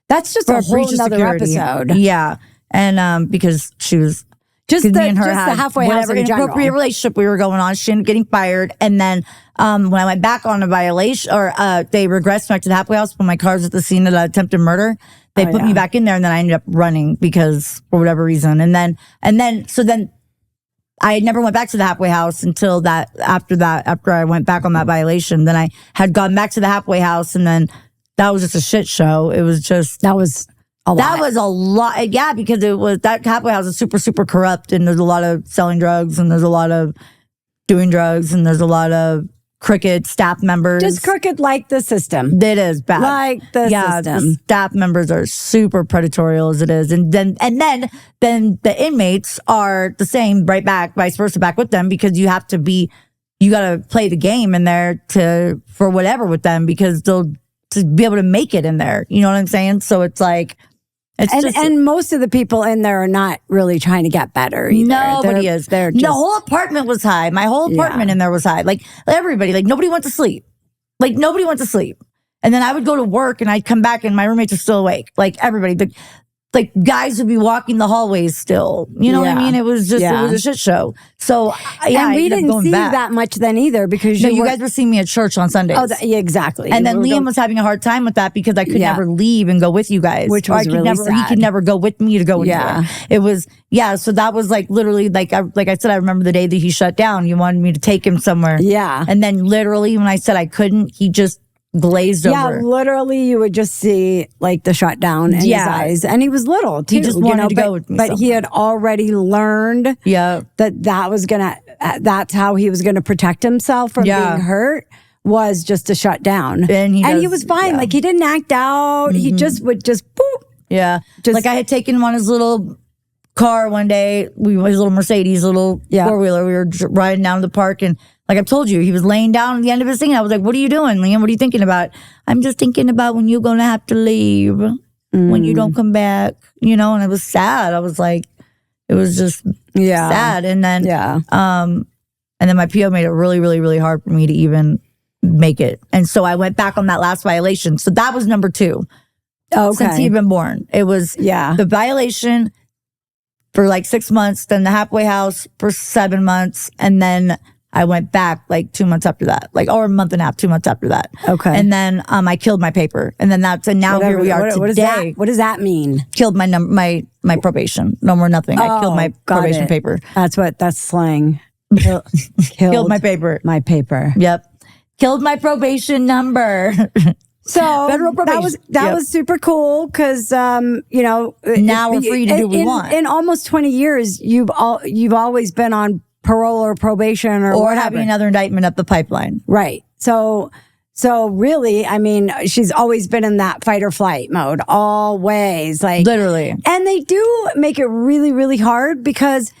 that's just for a a breach whole of nother security. episode. Yeah. And because she was Just me the and her just had the halfway house whatever in inappropriate general. relationship we were going on. She ended up getting fired, and then when I went back on a violation, or they regressed back to the halfway house when my car was at the scene of the attempted murder. They put me back in there, and then I ended up running because for whatever reason. And then I never went back to the halfway house until after I went back on that violation. Then I had gone back to the halfway house, and then that was just a shit show. It was just That was a lot. that was a lot. Yeah, because that halfway house is super, super corrupt, and there's a lot of selling drugs, and there's a lot of doing drugs, and there's a lot of crooked staff members. just crooked like the system. It is bad. Like the system. The staff members are super predatory as it is. And then the inmates are the same right back, vice versa back with them, because you got to play the game in there for whatever with them, because they'll to be able to make it in there. You know what I'm saying? So it's like, And most of the people in there are not really trying to get better either. Nobody is. They're just, the whole apartment was high. My whole apartment in there was high. Like everybody, like nobody went to sleep. Like nobody went to sleep. And then I would go to work and I'd come back and my roommates are still awake. Like everybody, like guys would be walking the hallways still. You know what I mean? It was just, it was a shit show. So and we didn't see that much then either, because you guys were seeing me at church on Sundays. Oh, yeah, exactly. And then Liam was having a hard time with that because I could never leave and go with you guys. Which was really sad. He could never go with me to go anywhere. It was, so that was like literally, like I said, I remember the day that he shut down. You wanted me to take him somewhere. Yeah. And then literally when I said I couldn't, he just glazed over. Yeah, literally you would just see like the shutdown in his eyes. And he was little too. He just wanted to go with me But he had already learned that was that's how he was gonna protect himself from being hurt, was just to shut down. And he was fine. Like he didn't act out. He just would just boop. Yeah. Like I had taken him on his little car one day. His little Mercedes, little four-wheeler. We were riding down to the park, and like I've told you, he was laying down at the end of his thing. I was like, what are you doing, Liam? What are you thinking about? I'm just thinking about when you're going to have to leave, when you don't come back, and it was sad. I was like, it was just sad. And then, and then my PO made it really, really, really hard for me to even make it. And so I went back on that last violation. So that was number 2. Okay. Since he'd been born. It was the violation for like 6 months, then the halfway house for 7 months, and then I went back like 2 months after that, or a month and a half, 2 months after that. Okay. And then I killed my paper, and then now here we are today. What does that mean? Killed my probation. No more nothing. I killed my probation paper. That's slang. Killed my paper. My paper. Yep. Killed my probation number. So federal probation. That was super cool because now we're free to do what we want. In almost 20 years, you've always been on parole or probation or having another indictment up the pipeline. Right. So really, I mean, she's always been in that fight or flight mode, always, like literally. And they do make it really, really hard because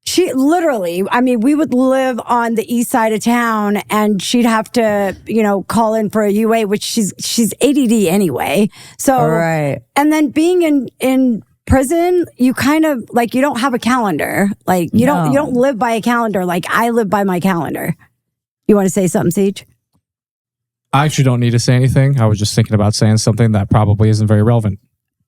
she literally, I mean, we would live on the east side of town and she'd have to, call in for a UA, which she's ADD anyway. So, right. And then being in prison, you kind of you don't have a calendar. Like you don't live by a calendar. Like I live by my calendar. You want to say something, Siege? I actually don't need to say anything. I was just thinking about saying something that probably isn't very relevant.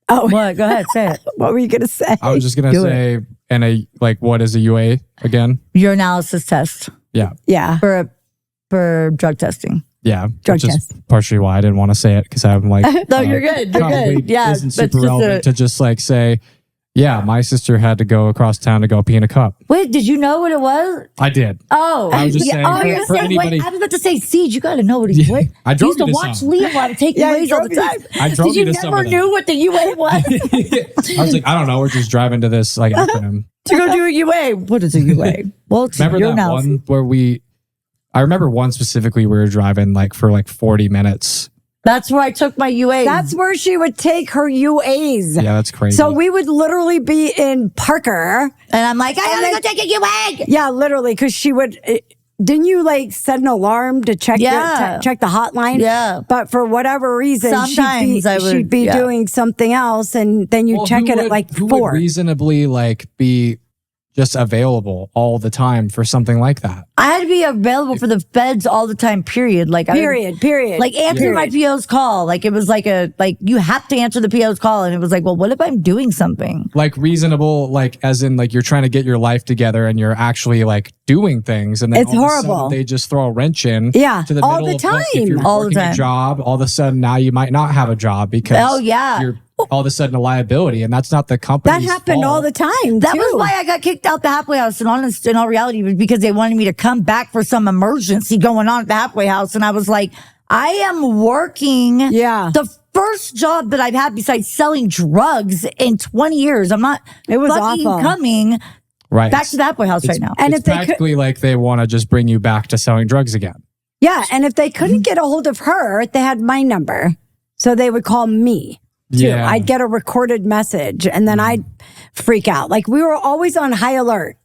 Oh, what? Go ahead, say it. What were you going to say? I was just going to say, what is a UA again? Urinalysis test. Yeah. Yeah. For drug testing. Yeah. Drug which test. is partially why I didn't want to say it, because I'm like, no, you're good. You're good. Yeah. Isn't super relevant to just say, my sister had to go across town to go pee in a cup. Wait, did you know what it was? I did. Oh. I was just saying for anybody. I was about to say, Siege, you got to know what he's what? I drove used to you to watch some. Liam while I'm taking UAs all the time. I drove Did you you to some never of them. knew what the UA was? I was like, I don't know. We're just driving to this acronym. To go do a UA. What is a UA? Well, it's remember that one where I remember one specifically, we were driving for 40 minutes. That's where I took my UAs. That's where she would take her UAs. Yeah, that's crazy. So we would literally be in Parker. And I'm like, I gotta go take a UA. Yeah, literally, because she would, didn't you like set an alarm to check check the hotline? Yeah. But for whatever reason, Sometimes she'd be doing something else, and then you check it at like who 4. would reasonably like be just available all the time for something like that? I had to be available for the feds all the time, period. Like, Period. Like, answer my PO's call. Like, it was like you have to answer the PO's call. And it was like, well, what if I'm doing something? Like reasonable, like as in like you're trying to get your life together and you're actually like doing things, and then It's all of a horrible. sudden they just throw a wrench in. Yeah, to the all middle the of, like, if you're time. All the working time. a job, all of a sudden now you might not have a job because Oh, yeah. you're all of a sudden a liability, and that's not the company's That happened fault. all the time. That too. was why I got kicked out the halfway house. And honest, in all reality, was because they wanted me to come back for some emergency going on at the halfway house. And I was like, I am working. Yeah. The first job that I've had besides selling drugs in 20 years. I'm not It was fucking awful. coming right back to the halfway house right now. And it's if they could, practically like they want to just bring you back to selling drugs again. yeah, and if they couldn't get a hold of her, they had my number, so they would call me. Too. Yeah. I'd get a recorded message, and then I'd freak out. Like we were always on high alert,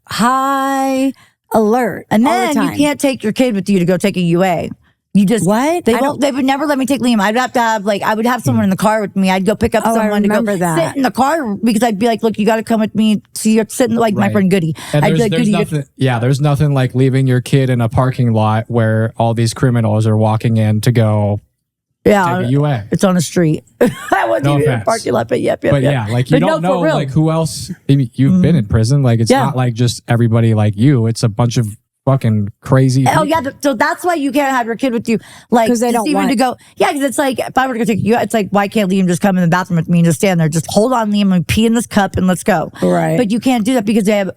And all the then you time. can't take your kid with you to go take a UA. You just What? they I won't. don't- They would never let me take Liam. I'd have to have I would have someone in the car with me. I'd go pick up Oh, I someone to go remember that. sit in the car because I'd be like, "Look, you got to come with me." So you're sitting like my Right. friend Goody. And I'd be like, there's "Goody, nothing. Yeah, there's nothing like leaving your kid in a parking lot where all these criminals are walking in to go yeah, take a UA. it's on the street." I wasn't No even in the offense. parking lot, but yep. But yeah, like you But don't no, for know real. like who else. I mean, you've been in prison. Like it's Yeah. not like just everybody like you. It's a bunch of fucking crazy. Oh people. yeah, so that's why you can't have your kid with you, like 'Cause they just don't even want- to go. Yeah, because it's like if I were to go take you, it's like why can't Liam just come in the bathroom with me and just stand there? Just hold on, Liam, and pee in this cup and let's go. Right. But you can't do that because they have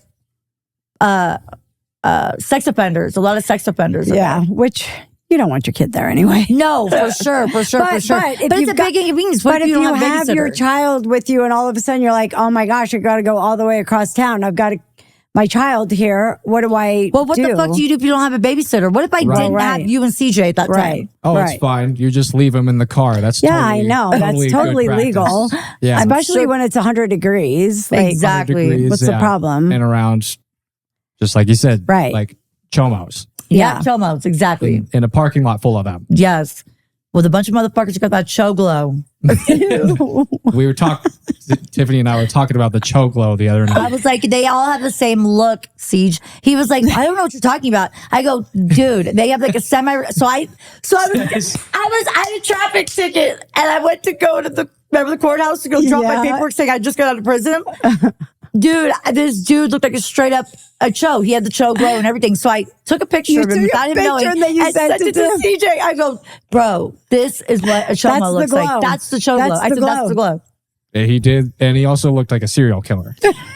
sex offenders. A lot of sex offenders. in Yeah, there. which you don't want your kid there anyway. No, for sure, for sure, for sure. But if But it's you've a got- big inconvenience. What But if if you you don't have a your babysitter? child with you, and all of a sudden you're like, "Oh my gosh, I got to go all the way across town. I've got my child here. What do I Well, what do?" the fuck do you do if you don't have a babysitter? What if I didn't Right. have you and CJ at that Right. time? Oh, Right. it's fine. You just leave them in the car. That's Yeah, totally, I know. That's good totally practice. legal. Yeah, Especially when it's 100 degrees. Like, Exactly. 100 degrees, what's the yeah. problem? And around, just like you said, Right. like chomos Yeah, Yeah. Chomos, exactly. in a parking lot full of them. Yes. With a bunch of motherfuckers who got that show glow. We were talking. Tiffany and I were talking about the Choglo the other I night. was like, they all have the same look, Siege. He was like, I don't know what you're talking about. I go, dude, they have like a semi. So I had a traffic ticket and I went to go to remember the courthouse to go drop my Yeah. paperwork saying I just got out of prison. Dude, this dude looked like a straight up a show. He had the show glow and everything. So I took a picture You of him took a without him picture knowing and then you sent it to to him. CJ. I go, bro, this is what a show That's glow the looks glow. like. That's the show That's glow. I the said, that's glow. the glow. He did, and he also looked like a serial killer.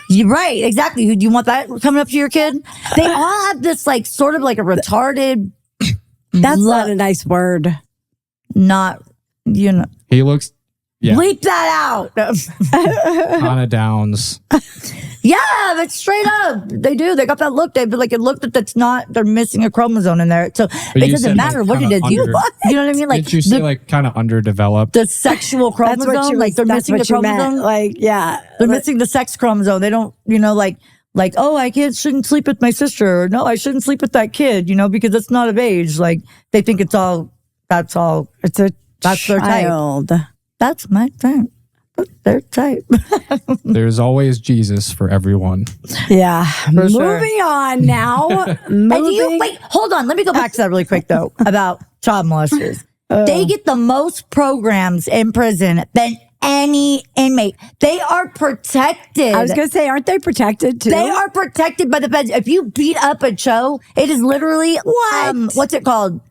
You're right, exactly. Do you want that coming up to your kid? They all have this like sort of like a retarded, That's look. not a nice word. Not He looks, yeah, bleep that out. Hannah Downs. Yeah, that's straight up. They do. They got that look. They like it looked that's not. They're missing a chromosome in there, so it you doesn't said, matter like, what it kinda is. You under- know what I mean? Like Didn't you say the, like kind of underdeveloped? the sexual That's chromosome. what you Like they're that's missing the what you meant. chromosome. Like, yeah. They're missing the sex chromosome. They don't, like, oh, I shouldn't sleep with my sister. Or, no, I shouldn't sleep with that kid, because it's not of age. Like, they think that's all. It's a That's their type. child. That's my type. That's their type. There's always Jesus for everyone. Yeah. For sure. Moving on now. And Moving. wait, hold on. Let me go back to that really quick, though, about child molesters. They get the most programs in prison than any inmate. They are protected. I was going to say, aren't they protected too? They are protected by the feds. If you beat up a Cho, it is literally what's it called?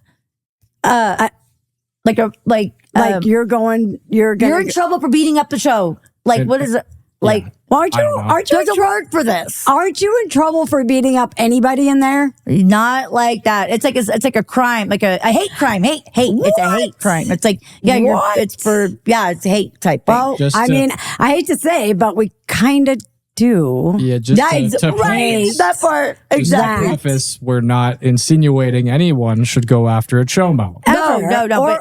you're You're in trouble for beating up the Cho. Like, what is it? Like, Aren't I don't know. there's a word for this. Aren't you in trouble for beating up anybody in there? Not like that. It's like a crime, like a hate crime. Hate. It's a hate crime. It's like, What? it's a hate type thing. Well, Just I to- mean, I hate to say, but we kind of do. Yeah, just to right. preface- That part. just to Exactly. preface, we're not insinuating anyone should go after a chomo. No, Ever. no.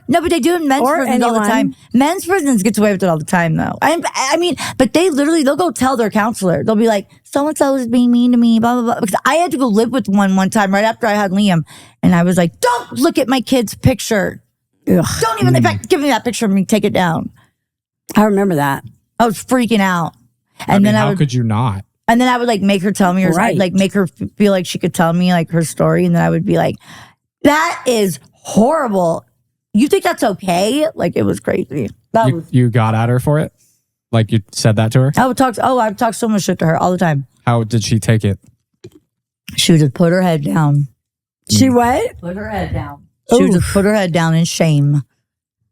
But they do it in men's or prisons all the anyone. time. Men's prisons gets away with it all the time, though. I mean, but they'll go tell their counselor. They'll be like, so-and-so is being mean to me, blah, blah, blah. Because I had to go live with one time right after I had Liam. And I was like, don't look at my kid's picture. Ugh. Don't even, in fact, give me that picture of me, take it down. I remember that. I was freaking out. And then how could you not? And then I would like make her tell me, or Right. like make her feel like she could tell me like her story. And then I would be like, that is horrible. You think that's okay? Like it was crazy. You got at her for it? Like you said that to her? I would talk so much shit to her all the time. How did she take it? She would just put her head down. She what? Put her head down. She would just put her head down in shame.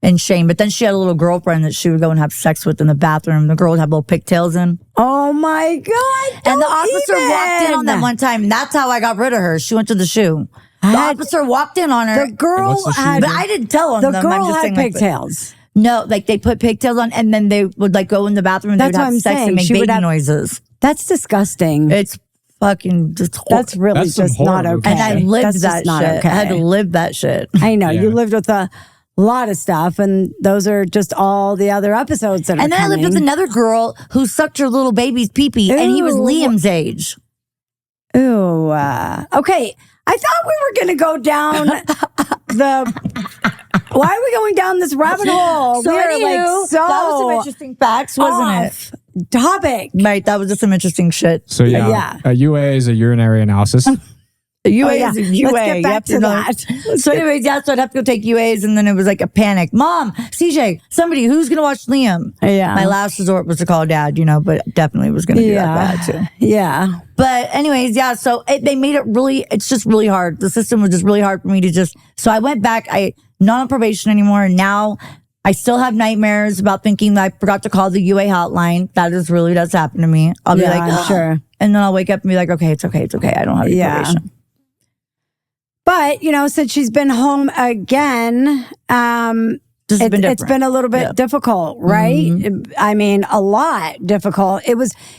But then she had a little girlfriend that she would go and have sex with in the bathroom. The girl would have little pigtails in. Oh my God. And the officer walked in on that one time. And that's how I got rid of her. She went to the shoe. The officer walked in on her. The girl What's the shoe had, But I didn't tell him. the them. girl I'm just had saying, like, pigtails. no, like they put pigtails on and then they would like go in the bathroom and they That's would what have I'm sex saying. and make She would baby have- noises. That's disgusting. It's fucking just horrible. That's really That's some just not horror okay. And I lived That's that just not shit. okay. I had to live that shit. I know. Yeah. You lived with a lot of stuff, and those are just all the other episodes that are And then I lived with coming. another girl who sucked her little baby's pee-pee and he was Ew. Liam's age. Ooh. Okay. I thought we were going to go down the... Why are we going down this rabbit hole? So we are anywho, like so that was some interesting facts, wasn't off topic. it? Right, that was just some interesting shit. So Yeah. a UA is a urinary analysis. UA yeah. is a Let's UA. get You back have to know. that. So anyways, yeah, so I'd have to go take UAs and then it was like a panic. Mom, CJ, somebody, who's going to watch Liam? Yeah. My last resort was to call dad, but definitely was going to do that bad too. Yeah. But anyways, yeah, so they made it really, it's just really hard. The system was just really hard for me to so I went back, not on probation anymore. And now I still have nightmares about thinking that I forgot to call the UA hotline. That is really does happen to me. I'll be Yeah, like, I'm sure. And then I'll wake up and be like, okay, it's okay. It's okay. I don't have any Yeah. probation. But, since she's been home again, This has been it's different. been a little bit Yeah. difficult, right? I mean, a lot difficult.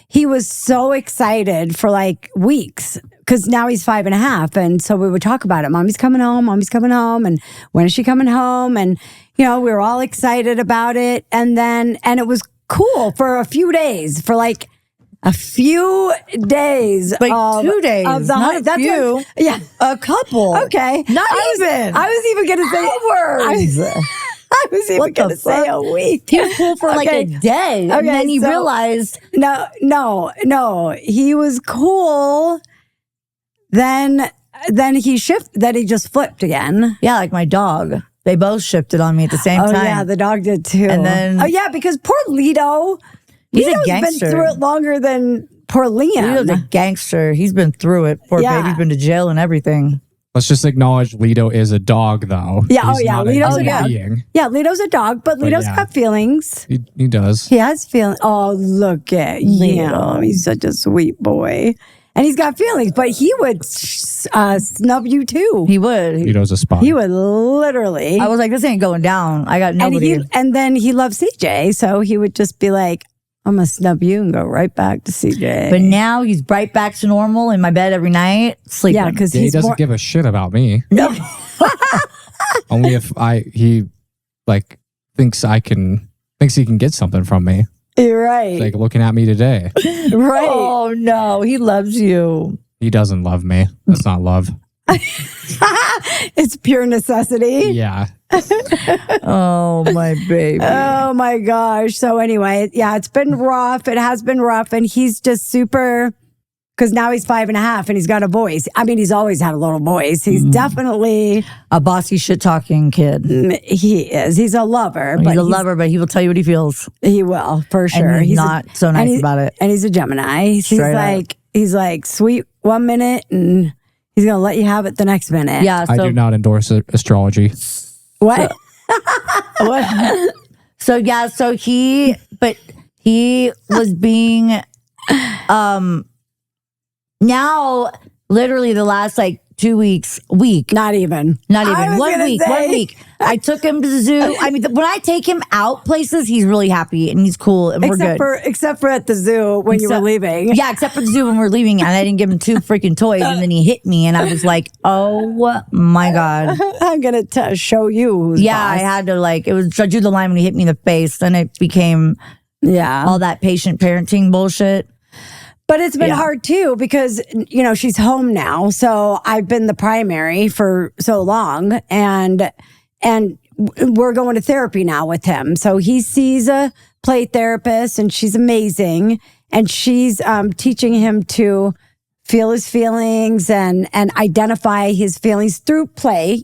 He was so excited for like weeks because now he's 5.5. And so we would talk about it. Mommy's coming home. And when is she coming home? And, we were all excited about it. And it was cool for a few days, for like a few days. Like of, 2 days, of the not a that's few. what- yeah. A couple. Okay. Not I even. I was even going to say Hours. I was even What the going to say fuck? a week. He was cool for like Okay. a day. Okay, And then he so- realized No. He was cool. Then he he just flipped again. yeah, like my dog. They both shifted on me at the same Oh time. yeah, the dog did too. And then- oh yeah, because poor Lido, He's a Lito's gangster. been through it longer than poor Liam. Lito's a gangster. He's been through it. Poor Yeah. baby's been to jail and everything. Let's just acknowledge Lido is a dog, though. Yeah, He's not Lito's human a dog. being. Yeah, Lito's a dog, but Lito's yeah. got feelings. He does. He has feelings. Oh, look at him. He's such a sweet boy. And he's got feelings, but he would snub you too. He would. Lido's a spy. He would literally. I was like, this ain't going down. I got and nobody. and then he loves CJ, so he would just be like, I'm gonna snub you and go right back to CJ. But now he's right back to normal in my bed every night, sleeping. yeah, because he he's doesn't more, give a shit about me. No. Only if he thinks he can get something from me. you're right, Like looking at me today. right. Oh no, he loves you. He doesn't love me. That's not love. It's pure necessity. Yeah. Oh my baby. Oh my gosh. So anyway, yeah, it's been rough. It has been rough, and he's just super. Because now he's 5.5 and he's got a voice. I mean, he's always had a little voice. He's definitely, A bossy shit talking kid. he is. He's a lover. He's but a lover, but he will tell you what he feels. He will, for sure. And he's a- not so nice and he- about it. And he's a Gemini. Straight He's like sweet 1 minute and he's going to let you have it the next minute. Yeah. I So do not endorse astrology. What? what? So yeah. So he was being, now literally the last like 2 weeks, Not even. not I even was 1 gonna week, say- 1 week. I took him to the zoo. I mean, when I take him out places, he's really happy and he's cool and we're good. Except for at the zoo when you were Except- leaving. Yeah, except for the zoo when we're leaving, and I didn't give him 2 freaking toys, and then he hit me, and I was like, "Oh my god!" I'm going to show you who's Yeah, boss. I had to I drew the line when he hit me in the face. Then it became Yeah. all that patient parenting bullshit. But it's been hard too because, she's home now. So I've been the primary for so long and we're going to therapy now with him. So he sees a play therapist and she's amazing. And she's teaching him to feel his feelings and identify his feelings through play.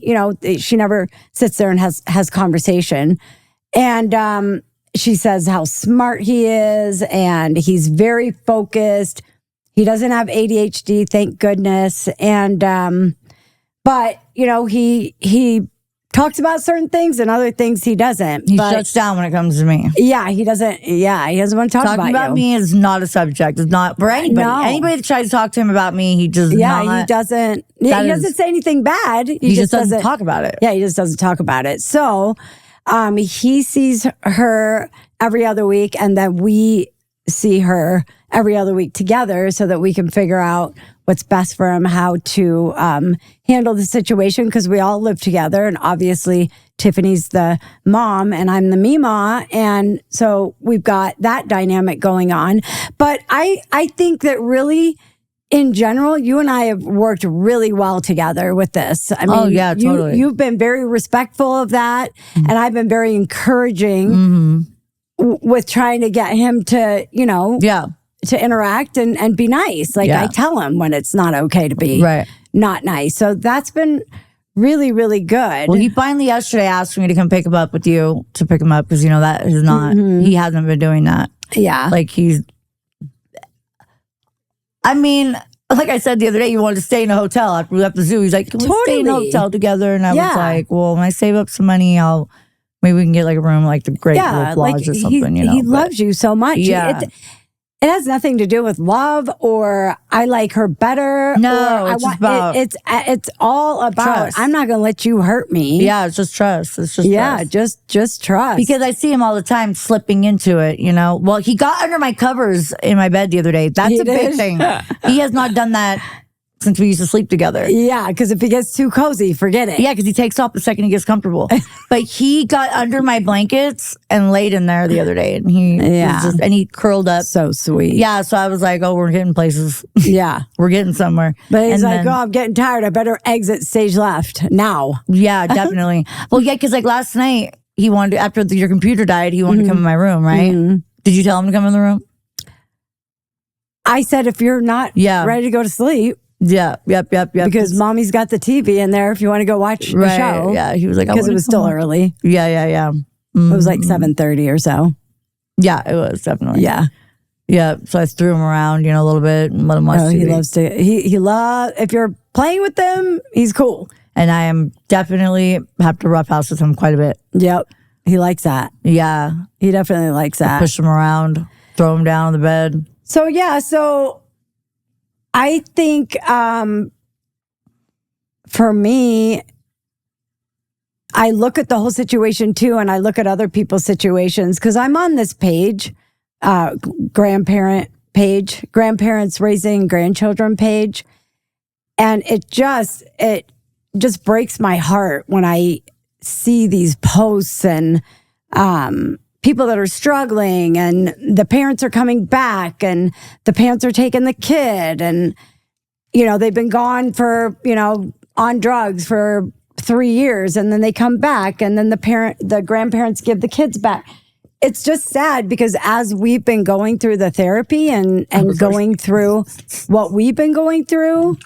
She never sits there and has conversation. And she says how smart he is and he's very focused. He doesn't have ADHD, thank goodness. And but he talks about certain things and other things he doesn't. He shuts down when it comes to me. Yeah, he doesn't. Yeah, he doesn't want to talk Talking about you. me is not a subject. It's not for anybody. No. Anybody that tries to talk to him about me, he does not. Yeah, he doesn't. Yeah, he doesn't say anything bad. He just doesn't talk about it. Yeah, he just doesn't talk about it. So, he sees her every other week, and then we see her every other week together, so that we can figure out what's best for him, how to handle the situation, because we all live together. And obviously, Tiffany's the mom and I'm the Mima. And so we've got that dynamic going on. But I think that really, in general, you and I have worked really well together with this. I mean, yeah, totally. You've been very respectful of that. And I've been very encouraging with trying to get him to, to interact and be nice. Like I tell him when it's not okay to be not nice. So that's been really, really good. Well, he finally yesterday asked me to come pick him up with you to pick him up because, that is not, he hasn't been doing that. Yeah. Like like I said the other day, you wanted to stay in a hotel after we left the zoo. He's like, can we stay in a hotel together? And I was like, well, when I save up some money, maybe we can get like a room like the Great Wolf Lodge or something, He loves you so much. Yeah. It has nothing to do with love or I like her better. No, or it's just about it's all about trust. I'm not going to let you hurt me. Yeah, it's just trust. It's just trust. just trust. Because I see him all the time slipping into it, Well, he got under my covers in my bed the other day. That's a big thing. He has not done that since we used to sleep together. Yeah, because if he gets too cozy, forget it. Yeah, because he takes off the second he gets comfortable. But he got under my blankets and laid in there the other day, and he curled up. So sweet. Yeah, so I was like, "Oh, we're getting places. Yeah, we're getting somewhere." But he's like, "Oh, I'm getting tired. I better exit stage left now." Yeah, definitely. Well, yeah, because like last night he wanted to, after your computer died, he wanted to come in my room. Right? Did you tell him to come in the room? I said, if you're not ready to go to sleep. Yeah, yep. Because mommy's got the TV in there if you want to go watch the show. Yeah, he was like, because it was still early. Yeah. It was like 7:30 or so. Yeah, it was definitely. Yeah. So I threw him around, a little bit and let him watch TV. He loves to. He loves. If you're playing with him, he's cool. And I am definitely have to roughhouse with him quite a bit. Yep, he likes that. Yeah, he definitely likes that. Push him around, throw him down on the bed. So I think for me, I look at the whole situation too, and I look at other people's situations because I'm on this page, grandparent page, grandparents raising grandchildren page, and it just breaks my heart when I see these posts and people that are struggling and the parents are coming back and the parents are taking the kid and, they've been gone for, on drugs for 3 years and then they come back and then the grandparents give the kids back. It's just sad because as we've been going through the therapy and going through what we've been going through.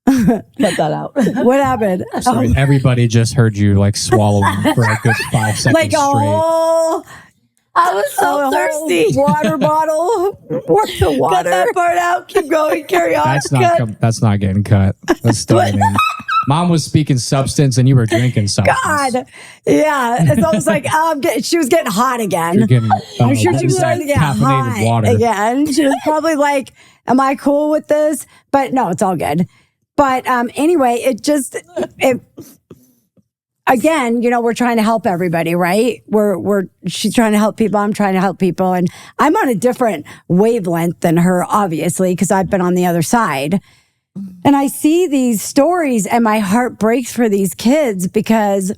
Cut that out. What happened? Sorry, everybody just heard you like swallowing for a good 5 seconds like a whole... I was so thirsty. Water bottle. What's the water? Cut that part out. Keep going. Carry on. That's not getting cut. That's still in. Mom was speaking substance and you were drinking substance. God. Yeah. It's almost like she was getting hot again. You're getting, I'm sure she was starting to get hot water again. She was probably like, am I cool with this? But no, it's all good. But anyway, again, we're trying to help everybody, right? She's trying to help people. I'm trying to help people. And I'm on a different wavelength than her, obviously, because I've been on the other side. And I see these stories and my heart breaks for these kids because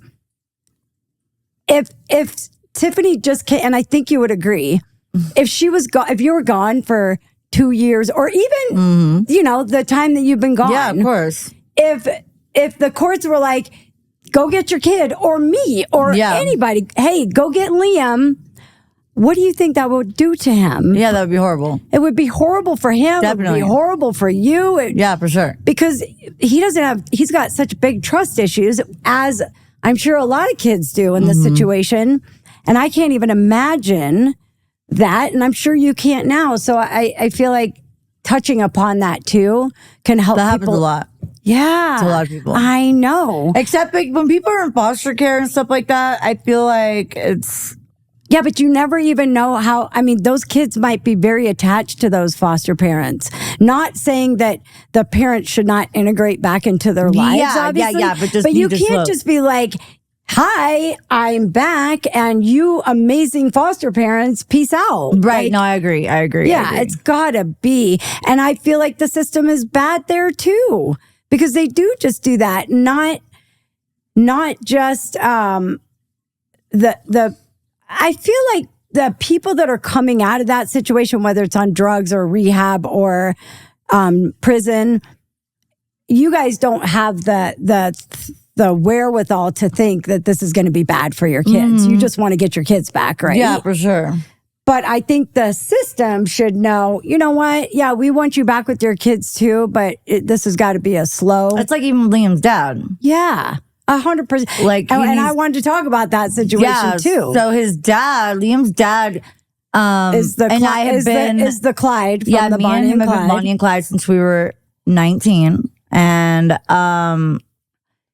if Tiffany just came, and I think you would agree, if you were gone for 2 years, or even, the time that you've been gone. Yeah, of course. If the courts were like, go get your kid, or me, or anybody, hey, go get Liam, what do you think that would do to him? Yeah, that would be horrible. It would be horrible for him. Definitely. It would be horrible for you. Yeah, for sure. Because he's got such big trust issues, as I'm sure a lot of kids do in this situation. And I can't even imagine that. And I'm sure you can't now. So I feel like touching upon that too can help That people. happens a lot. Yeah. To a lot of people. I know. Except like, when people are in foster care and stuff like that, I feel like it's... Yeah, but you never even know how. I mean, those kids might be very attached to those foster parents. Not saying that the parents should not integrate back into their lives, obviously. Yeah, but you can't just be like, hi, I'm back, and you amazing foster parents, peace out. Right, Like, no, I agree. Yeah, it's gotta be. And I feel like the system is bad there too, because they do just do that. Not just I feel like the people that are coming out of that situation, whether it's on drugs or rehab or prison, you guys don't have the wherewithal to think that this is going to be bad for your kids. You just want to get your kids back, right? Yeah, for sure. But I think the system should know, you know what? Yeah, we want you back with your kids too, but this has got to be a slow. It's like even Liam's dad. Yeah. 100%. Like, and I wanted to talk about that situation too. So his dad, Liam's dad, Is the and I have been is the Clyde from yeah, the me Bonnie and him and have been Clyde. Bonnie and Clyde since we were 19, and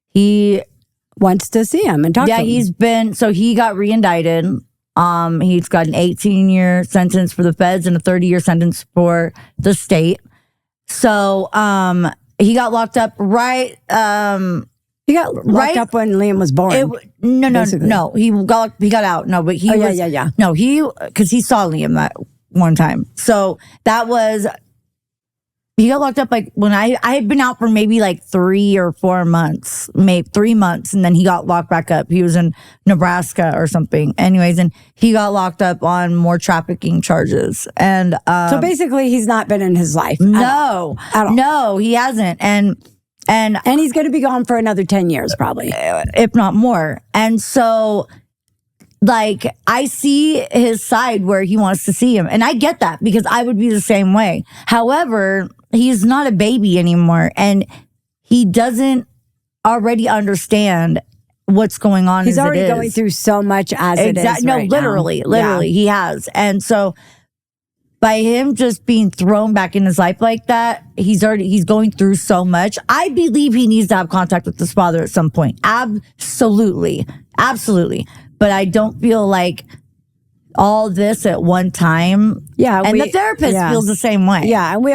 he Wants to see him and talk to him. he's been he got re-indicted. He's got an 18-year sentence for the feds and a 30-year sentence for the state. So he got locked up right. He got locked up when Liam was born. No. He got out. No, but he was. Yeah. No, because he saw Liam that one time. So that was. He got locked up like when I had been out for maybe like 3 or 4 months, maybe 3 months, and then he got locked back up. He was in Nebraska or something. Anyways, and he got locked up on more trafficking charges. And So basically, he's not been in his life. no, At all. no, he hasn't. And he's going to be gone for another 10 years, probably. if not more. And so, like, I see his side where he wants to see him. And I get that because I would be the same way. However, he's not a baby anymore. And he doesn't already understand what's going on. He's as already it is. going through so much as it is. No, right literally, now. he has. And so, by him just being thrown back in his life like that, he's going through so much. I believe he needs to have contact with his father at some point. Absolutely. But I don't feel like all this at one time. Yeah, and the therapist feels the same way. Yeah, and we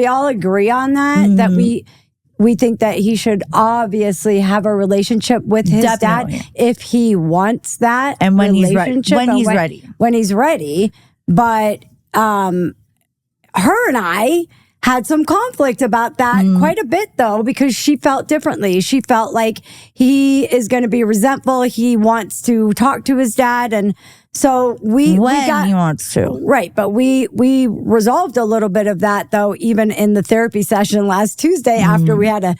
all agree on that. That we think that he should obviously have a relationship with his Definitely. dad if he wants that, And when he's ready. relationship, When and he's ready. When he's ready. But her and I had some conflict about that quite a bit, though, because she felt differently. She felt like he is going to be resentful. He wants to talk to his dad, and so he he wants to. right. But we resolved a little bit of that, though, even in the therapy session last Tuesday after we had a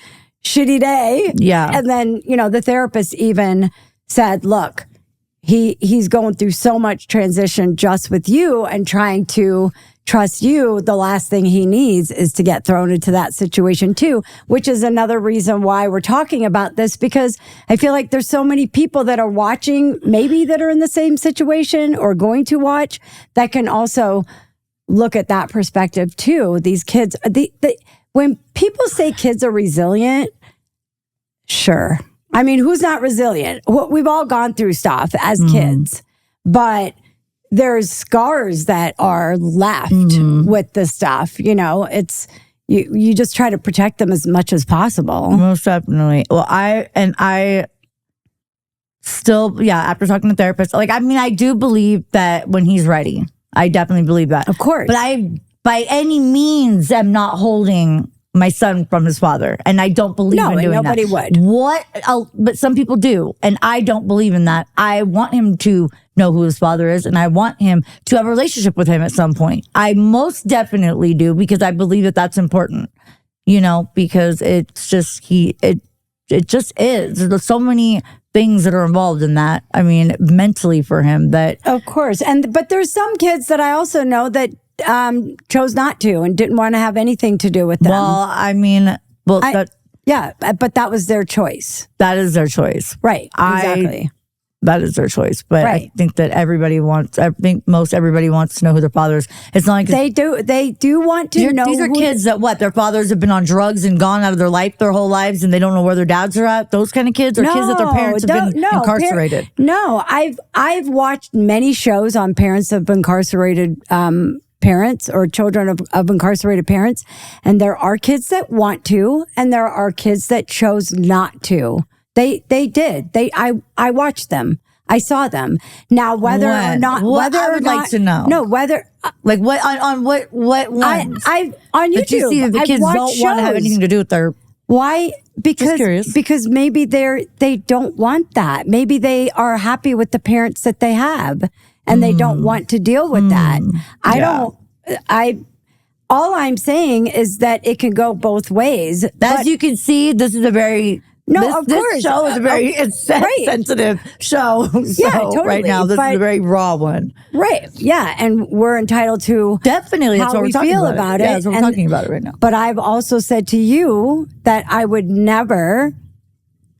shitty day. Yeah. And then, the therapist even said, look, he's going through so much transition just with you and trying to trust you. The last thing he needs is to get thrown into that situation too, which is another reason why we're talking about this, because I feel like there's so many people that are watching, maybe that are in the same situation or going to watch, that can also look at that perspective too. These kids, when people say kids are resilient, sure. I mean, who's not resilient? We've all gone through stuff as kids, but there's scars that are left with the stuff. It's you just try to protect them as much as possible. Most definitely. Well, I still, after talking to therapists, I do believe that when he's ready, I definitely believe that. Of course. But I, by any means, am not holding my son from his father, and I don't believe in doing nobody that. would. But some people do, and I don't believe in that. I want him to know who his father is, and I want him to have a relationship with him at some point. I most definitely do, because I believe that that's important. Because it's just it just is. There's so many things that are involved in that. I mean, mentally for him, that Of course, but there's some kids that I also know that chose not to and didn't want to have anything to do with them. But that was their choice. that is their choice. Right. Exactly. That is their choice. But Right. I think that most everybody wants to know who their father is. It's not like They do want to know. these are kids that their fathers have been on drugs and gone out of their life their whole lives, and they don't know where their dads are at. Those kind of kids, or kids that their parents have been incarcerated. I've watched many shows on parents of incarcerated parents or children of incarcerated parents, and there are kids that want to, and there are kids that chose not to. They did. I watched them. I saw them. Now, whether or not, I would like to know. No, whether Like what on what ones? I on YouTube. But you see that the kids don't want to have anything to do with their. Why? curious. Because maybe they don't want that. Maybe they are happy with the parents that they have, and they don't want to deal with that. All I'm saying is that it can go both ways. As you can see, this is a very. Of this course. show is a very sensitive show. Yeah, totally. Right now, this is a very raw one. Right. Yeah. And we're entitled to Definitely. That's how what we we're talking feel about it. Yeah, that's what we're talking about it right now. But I've also said to you that I would never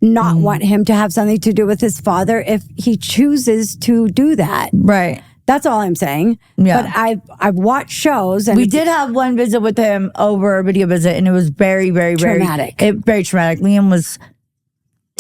not want him to have something to do with his father if he chooses to do that. Right. That's all I'm saying. Yeah. But I've watched shows, and we did have one visit with him over a video visit, and it was very, very, Traumatic. very traumatic. Liam was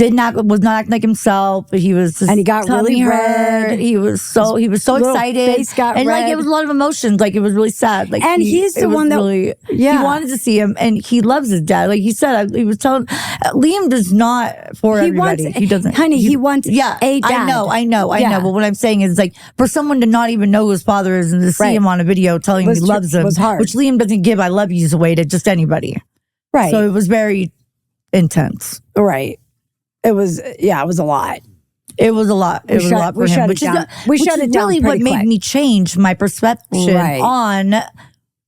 not acting like himself, but he was just And he got really red. He was so excited. Face got and red. like it was a lot of emotions. Like it was really sad. Like And he's the one that- he wanted to see him, and he loves his dad. Like he said, he was telling Liam does not for everybody. He doesn't, honey. He wants a dad. I know. Yeah. But what I'm saying is, like, for someone to not even know who his father is and to see Right. him on a video telling him he loves him, was hard. which Liam doesn't give "I love yous" away to just anybody. Right. So it was very intense. Right. It was a lot. It was a lot. It was a lot for him. Which is really what made me change my perception on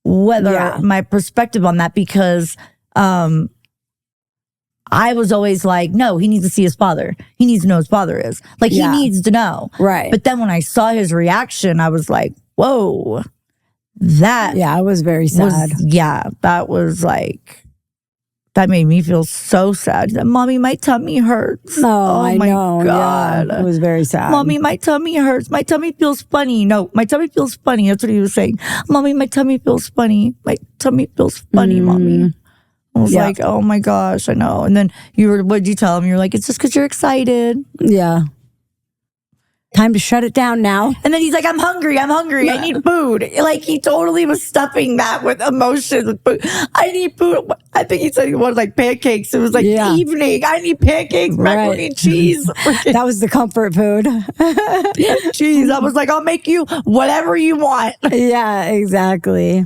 whether my perspective on that, because I was always like, no, he needs to see his father. He needs to know his father is. Like, he needs to know. Right. But then when I saw his reaction, I was like, whoa, that I was very sad. that was like, that made me feel so sad. That, Mommy, my tummy hurts. Oh, I my know. God. Yeah, it was very sad. Mommy, my tummy hurts. My tummy feels funny. No, my tummy feels funny. That's what he was saying. Mommy, my tummy feels funny. My tummy feels funny, Mommy. I was like, oh my gosh, I know. And then what'd you tell him? You're like, it's just because you're excited. Yeah. Time to shut it down now. And then he's like, I'm hungry. I need food. Like, he totally was stuffing that with emotion. With food. I need food. I think he said he wanted like pancakes. It was like evening. I need pancakes, macaroni and cheese. That was the comfort food. Cheese. I was like, I'll make you whatever you want. Yeah, exactly.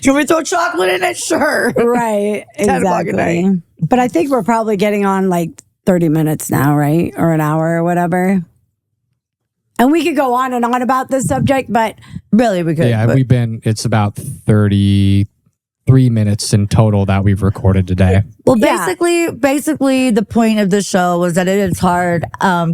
You want me to throw chocolate in it? Sure. Right. 10 o'clock at Exactly. night. But I think we're probably getting on like 30 minutes now, right? Or an hour or whatever. And we could go on and on about this subject, but Really, we could. Yeah, but- it's about 33 minutes in total that we've recorded today. Well, basically, the point of the show was that it is hard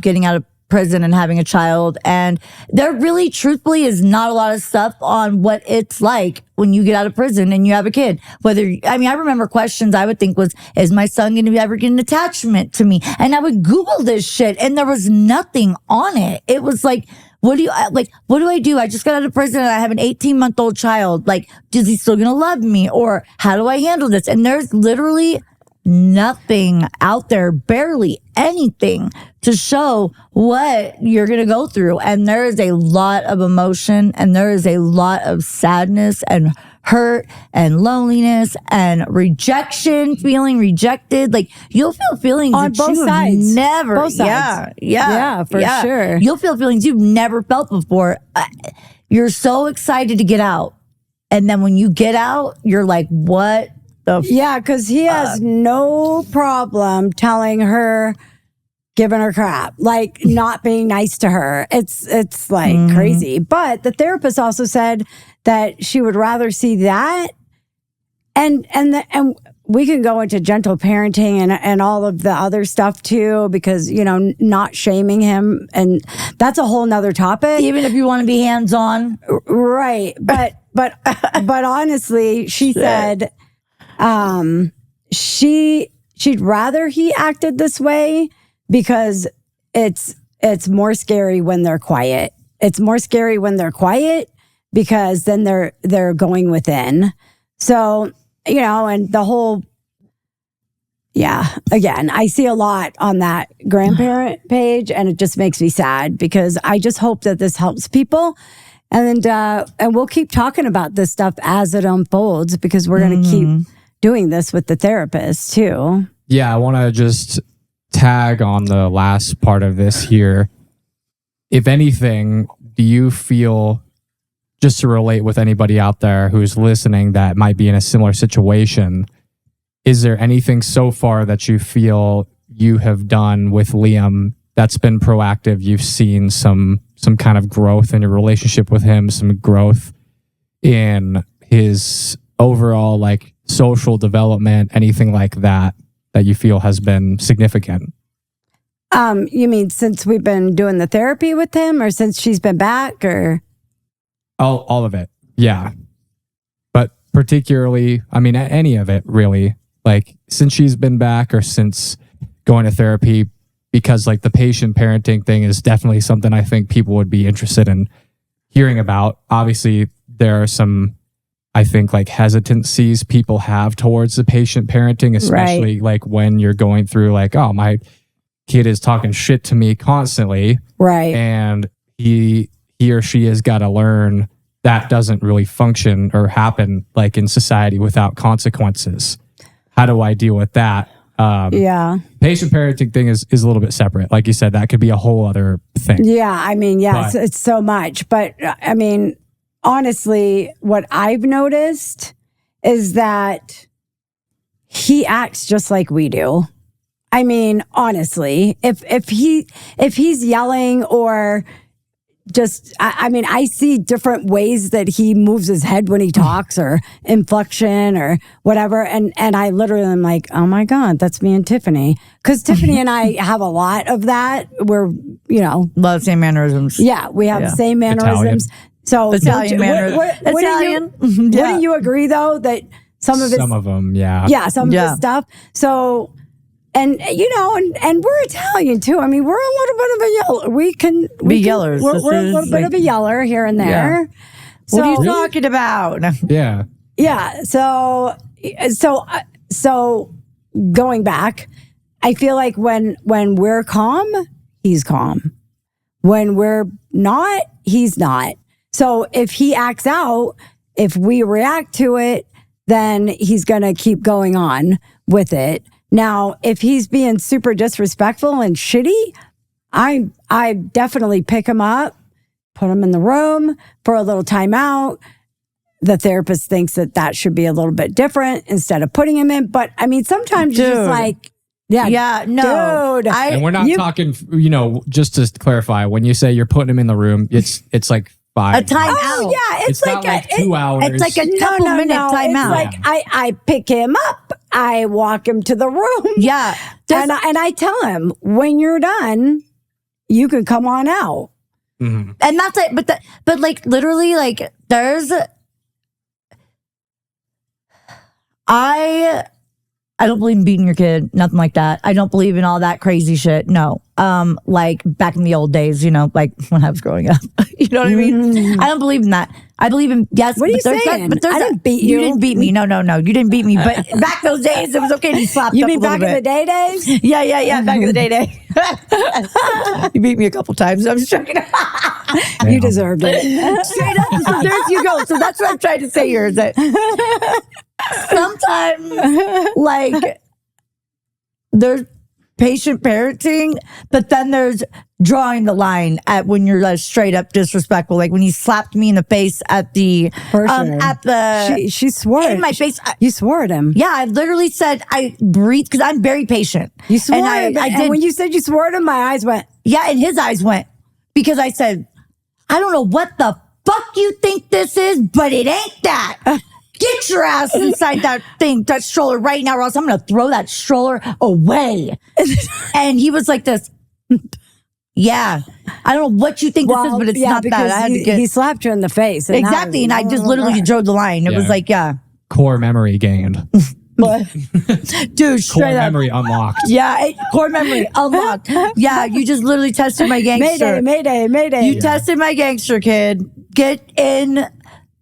getting out of prison and having a child, and there really, truthfully, is not a lot of stuff on what it's like when you get out of prison and you have a kid. I remember questions I would think was, is my son going to ever get an attachment to me? And I would Google this shit, and there was nothing on it. It was like, what do I do? I just got out of prison and I have an 18-month-old child. Like, is he still going to love me? Or how do I handle this? And there's literally nothing out there, barely anything to show what you're going to go through. And there is a lot of emotion, and there is a lot of sadness and hurt and loneliness and rejection, feeling rejected. Like, you'll feel feelings on that both you sides. never, Both sides. yeah, for sure. You'll feel feelings you've never felt before. You're so excited to get out. And then when you get out, you're like, what Yeah, because he has no problem telling her, giving her crap, like not being nice to her. It's like crazy. But the therapist also said that she would rather see that, and we can go into gentle parenting and all of the other stuff too, because, you know, not shaming him. And that's a whole nother topic. Even if you want to be hands-on. Right. But honestly, she said, she'd rather he acted this way because it's more scary when they're quiet. It's more scary when they're quiet because then they're going within. So, you know, and the whole, again, I see a lot on that grandparent page, and it just makes me sad because I just hope that this helps people. And we'll keep talking about this stuff as it unfolds, because we're going to keep doing this with the therapist too. Yeah, I want to just tag on the last part of this here. If anything, do you feel, just to relate with anybody out there who's listening that might be in a similar situation, is there anything so far that you feel you have done with Liam that's been proactive? You've seen some kind of growth in your relationship with him, some growth in his overall like social development, anything like that you feel has been significant? You mean since we've been doing the therapy with him, or since she's been back, or? All of it. Yeah. But particularly, I mean, any of it really, like since she's been back or since going to therapy, because like the patient parenting thing is definitely something I think people would be interested in hearing about. Obviously, there are some, I think, like hesitancies people have towards the patient parenting, especially like when you're going through like, oh, my kid is talking shit to me constantly. Right. And he or she has got to learn that doesn't really function or happen like in society without consequences. How do I deal with that? Patient parenting thing is a little bit separate. Like you said, that could be a whole other thing. Yeah. I mean, it's so much. But I mean, honestly, what I've noticed is that he acts just like we do. I mean, honestly, if he's yelling or just, I mean, I see different ways that he moves his head when he talks, or inflection or whatever. And I literally am like, oh my God, that's me and Tiffany. Because Tiffany and I have a lot of that. We're, you know. A lot of same mannerisms. Yeah, we have the same mannerisms. Italian. So Italian mannerisms. Italian. Wouldn't you agree though that some of them, yeah. Yeah, some of the stuff. So, and you know, and we're Italian too. I mean, we're a little bit of a yeller. We can be yellers. We're a little bit of a yeller here and there. Yeah. So, what are you talking about? Yeah. Yeah. So going back, I feel like when we're calm, he's calm. When we're not, he's not. So if he acts out, if we react to it, then he's going to keep going on with it. Now, if he's being super disrespectful and shitty, I definitely pick him up, put him in the room for a little time out. The therapist thinks that should be a little bit different instead of putting him in. But I mean, sometimes you're just like, no. Dude. And we're not talking, you know, just to clarify, when you say you're putting him in the room, it's like 5 a time out. Oh, yeah. It's like not like 2 hours. It's like a couple minute time out. It's like I pick him up, I walk him to the room. Yeah. And I tell him, when you're done, you can come on out. Mm-hmm. And that's it. But like literally, like there's, I don't believe in beating your kid, nothing like that. I don't believe in all that crazy shit. No. Like back in the old days, you know, like when I was growing up. You know what I mean? I don't believe in that. I believe in, yes. What are you saying? I didn't beat you. You didn't beat me. No. You didn't beat me. But back those days, it was okay to slap You up mean a little back in the bit. day days? Yeah. Back in the day. You beat me a couple times. I'm just joking. You deserved it. Straight up. So there you go. So that's what I'm trying to say here is that sometimes, like, patient parenting, but then there's drawing the line at when you're like straight up disrespectful. Like when he slapped me in the face at the For sure. at the She swore in it. my face. You swore at him. Yeah, I literally said I breathe because I'm very patient. You swore and at him. I And did. when you said you swore at him, my eyes went. Yeah, and his eyes went because I said, I don't know what the fuck you think this is, but it ain't that. Get your ass inside that thing, that stroller right now, or else I'm going to throw that stroller away. And he was like this. Yeah. I don't know what you think this is, but it's not that. I had to get he slapped you in the face. And exactly. And I just literally drove the line. It was like, yeah. Core memory gained. Dude, straight Core up. memory unlocked. Yeah, core memory unlocked. Yeah, you just literally tested my gangster. Mayday. You tested my gangster, kid. Get in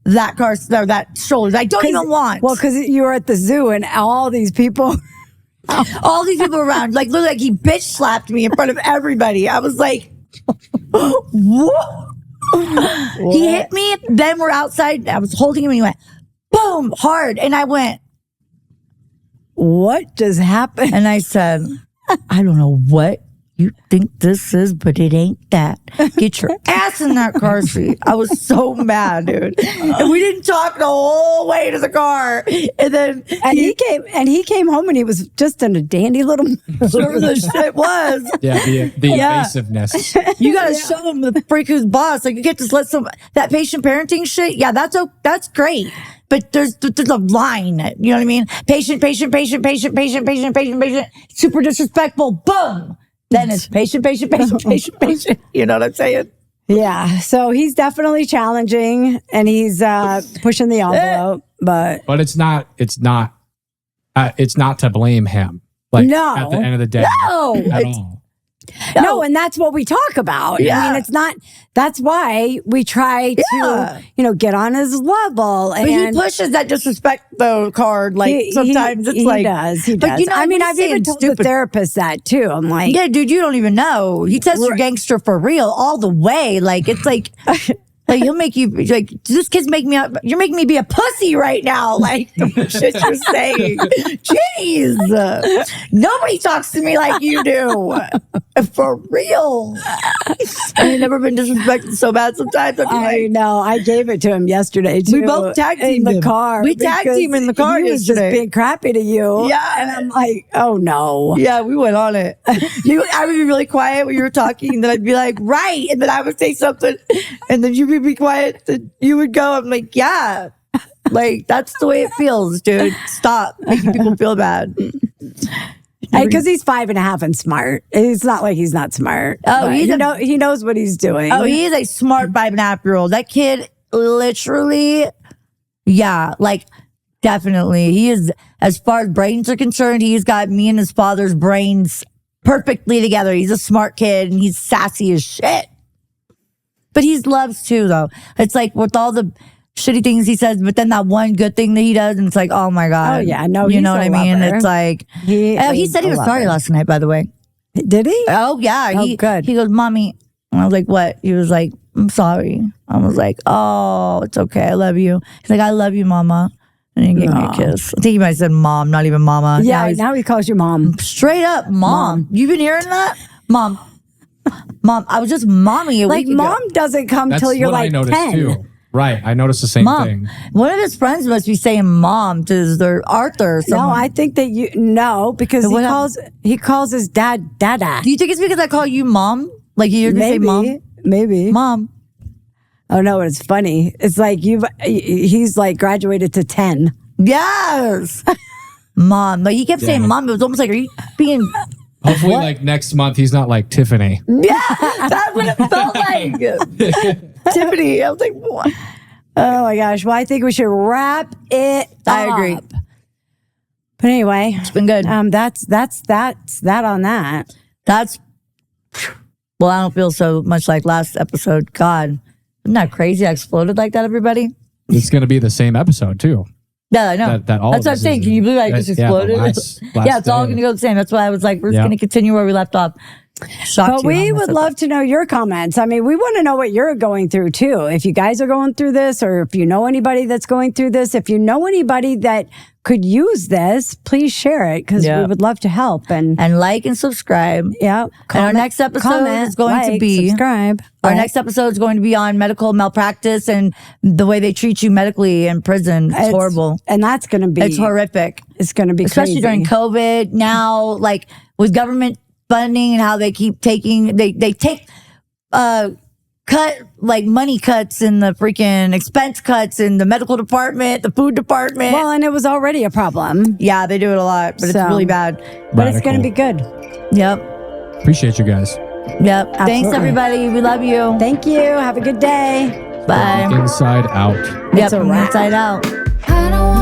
that car, or that stroller. I don't even want. Well, because you were at the zoo and all these people. All these people around, like literally, like he bitch slapped me in front of everybody. I was like, what? He hit me. Then we're outside. I was holding him, and he went boom hard, and I went, What just happened? and I said, I don't know what you think this is, but it ain't that. Get your ass in that car seat. I was so mad, dude. And we didn't talk the whole way to the car. And then he came home and he was just in a dandy little. whatever the shit was. Yeah, the Yeah. evasiveness. You gotta show him the freak who's boss. Like you get to let that patient parenting shit. Yeah, that's great. But there's a line. You know what I mean? Patient. Super disrespectful. Boom. Then it's patient. You know what I'm saying? Yeah. So he's definitely challenging and he's pushing the envelope, but But it's not to blame him. Like No. at the end of the day. No. At all. no, and that's what we talk about. Yeah. I mean, it's not, that's why we try Yeah. to, get on his level. But And he pushes that disrespect though card. Like sometimes it's he like does. He But does. you know, I mean, he's I've even saying told stupid. the therapist that too. I'm like, Yeah, dude, you don't even know. He tests your gangster for real all the way. Like it's like he'll make you like this kid's making me up. You're making me be a pussy right now. Like the shit you're saying. Jeez. Nobody talks to me like you do. For real. I've never been disrespected so bad sometimes. I'd be I like, know. I gave it to him yesterday too. We both tag in teamed the him. car. We tag because teamed in the car he was yesterday. just being crappy to you. Yeah. and I'm like, oh no. yeah, we went on it. I would be really quiet when you were talking, and then I'd be like, right. And then I would say something, and then you would be quiet, and you would go, I'm like, yeah. Like, that's the way it feels, dude. Stop making people feel bad. Because he's 5.5 and smart. It's not like he's not smart. Oh, but he knows what he's doing. Oh, he is a smart 5.5-year-old. That kid literally, yeah, like, definitely. He is, as far as brains are concerned, he's got me and his father's brains perfectly together. He's a smart kid, and he's sassy as shit. But he's loves too, though. It's like with all the shitty things he says, but then that one good thing that he does, and it's like, oh my God. Oh, yeah. No, you he's know a what I mean? lover. It's like, He he is said he a was sorry lover. last night, by the way. Did he? Oh, yeah. Oh, good. He goes, Mommy. And I was like, what? He was like, I'm sorry. I was like, oh, it's okay. I love you. He's like, I love you, Mama. And he gave me a kiss. I think he might have said mom, not even mama. Yeah, now he calls you mom. Straight up, mom. You been hearing that? Mom. I was just mommy a Like, week ago. mom doesn't come That's till you're what I like noticed 10. too. Right. I noticed the same Mom. thing. One of his friends must be saying mom to their Arthur or No, someone. I think that because So what he calls his dad Dada. Do you think it's because I call you mom? Like you hear me say mom? Maybe. Mom. Oh no, it's funny. It's like he's like graduated to 10. Yes. Mom. Like he kept saying mom. It was almost like, are you being... Hopefully, like next month, he's not like Tiffany. Yeah, that's what it felt like. Tiffany. I was like, what? Oh my gosh. Well, I think we should wrap it I up. agree. But anyway, It's been good. that's that on that. That's... Well, I don't feel so much like last episode. God. Isn't that crazy? I exploded like that, everybody? It's going to be the same episode too. Yeah, I know. That all That's of what I'm this saying. is- Can you believe I just Yeah, the exploded? last Yeah, it's all day. going to go the same. That's why I was like, we're just Yeah. going to continue where we left off. shocked But you we how much would I- love to know your comments. I mean, we want to know what you're going through too. If you guys are going through this, or if you know anybody that's going through this, if you know anybody that could use this, please share it because we would love to help. And like and subscribe. yeah, And our next episode is going to be subscribe. Our next episode is going to be on medical malpractice and the way they treat you medically in prison. It's horrible. And that's going to be, It's horrific. It's going to be Especially crazy. during COVID. Now, like with government funding and how they keep taking, they take, cut like money cuts in the freaking expense cuts in the medical department, the food department. Well, and it was already a problem, Yeah, they do it a lot, but it's So- really bad. but it's going to be good. Yep. Appreciate you guys. Yep. Thanks, Absolutely. everybody. We love you. Thank you. Have a good day. Bye. Inside out. Yep. It's a From wrap. Inside Out. I don't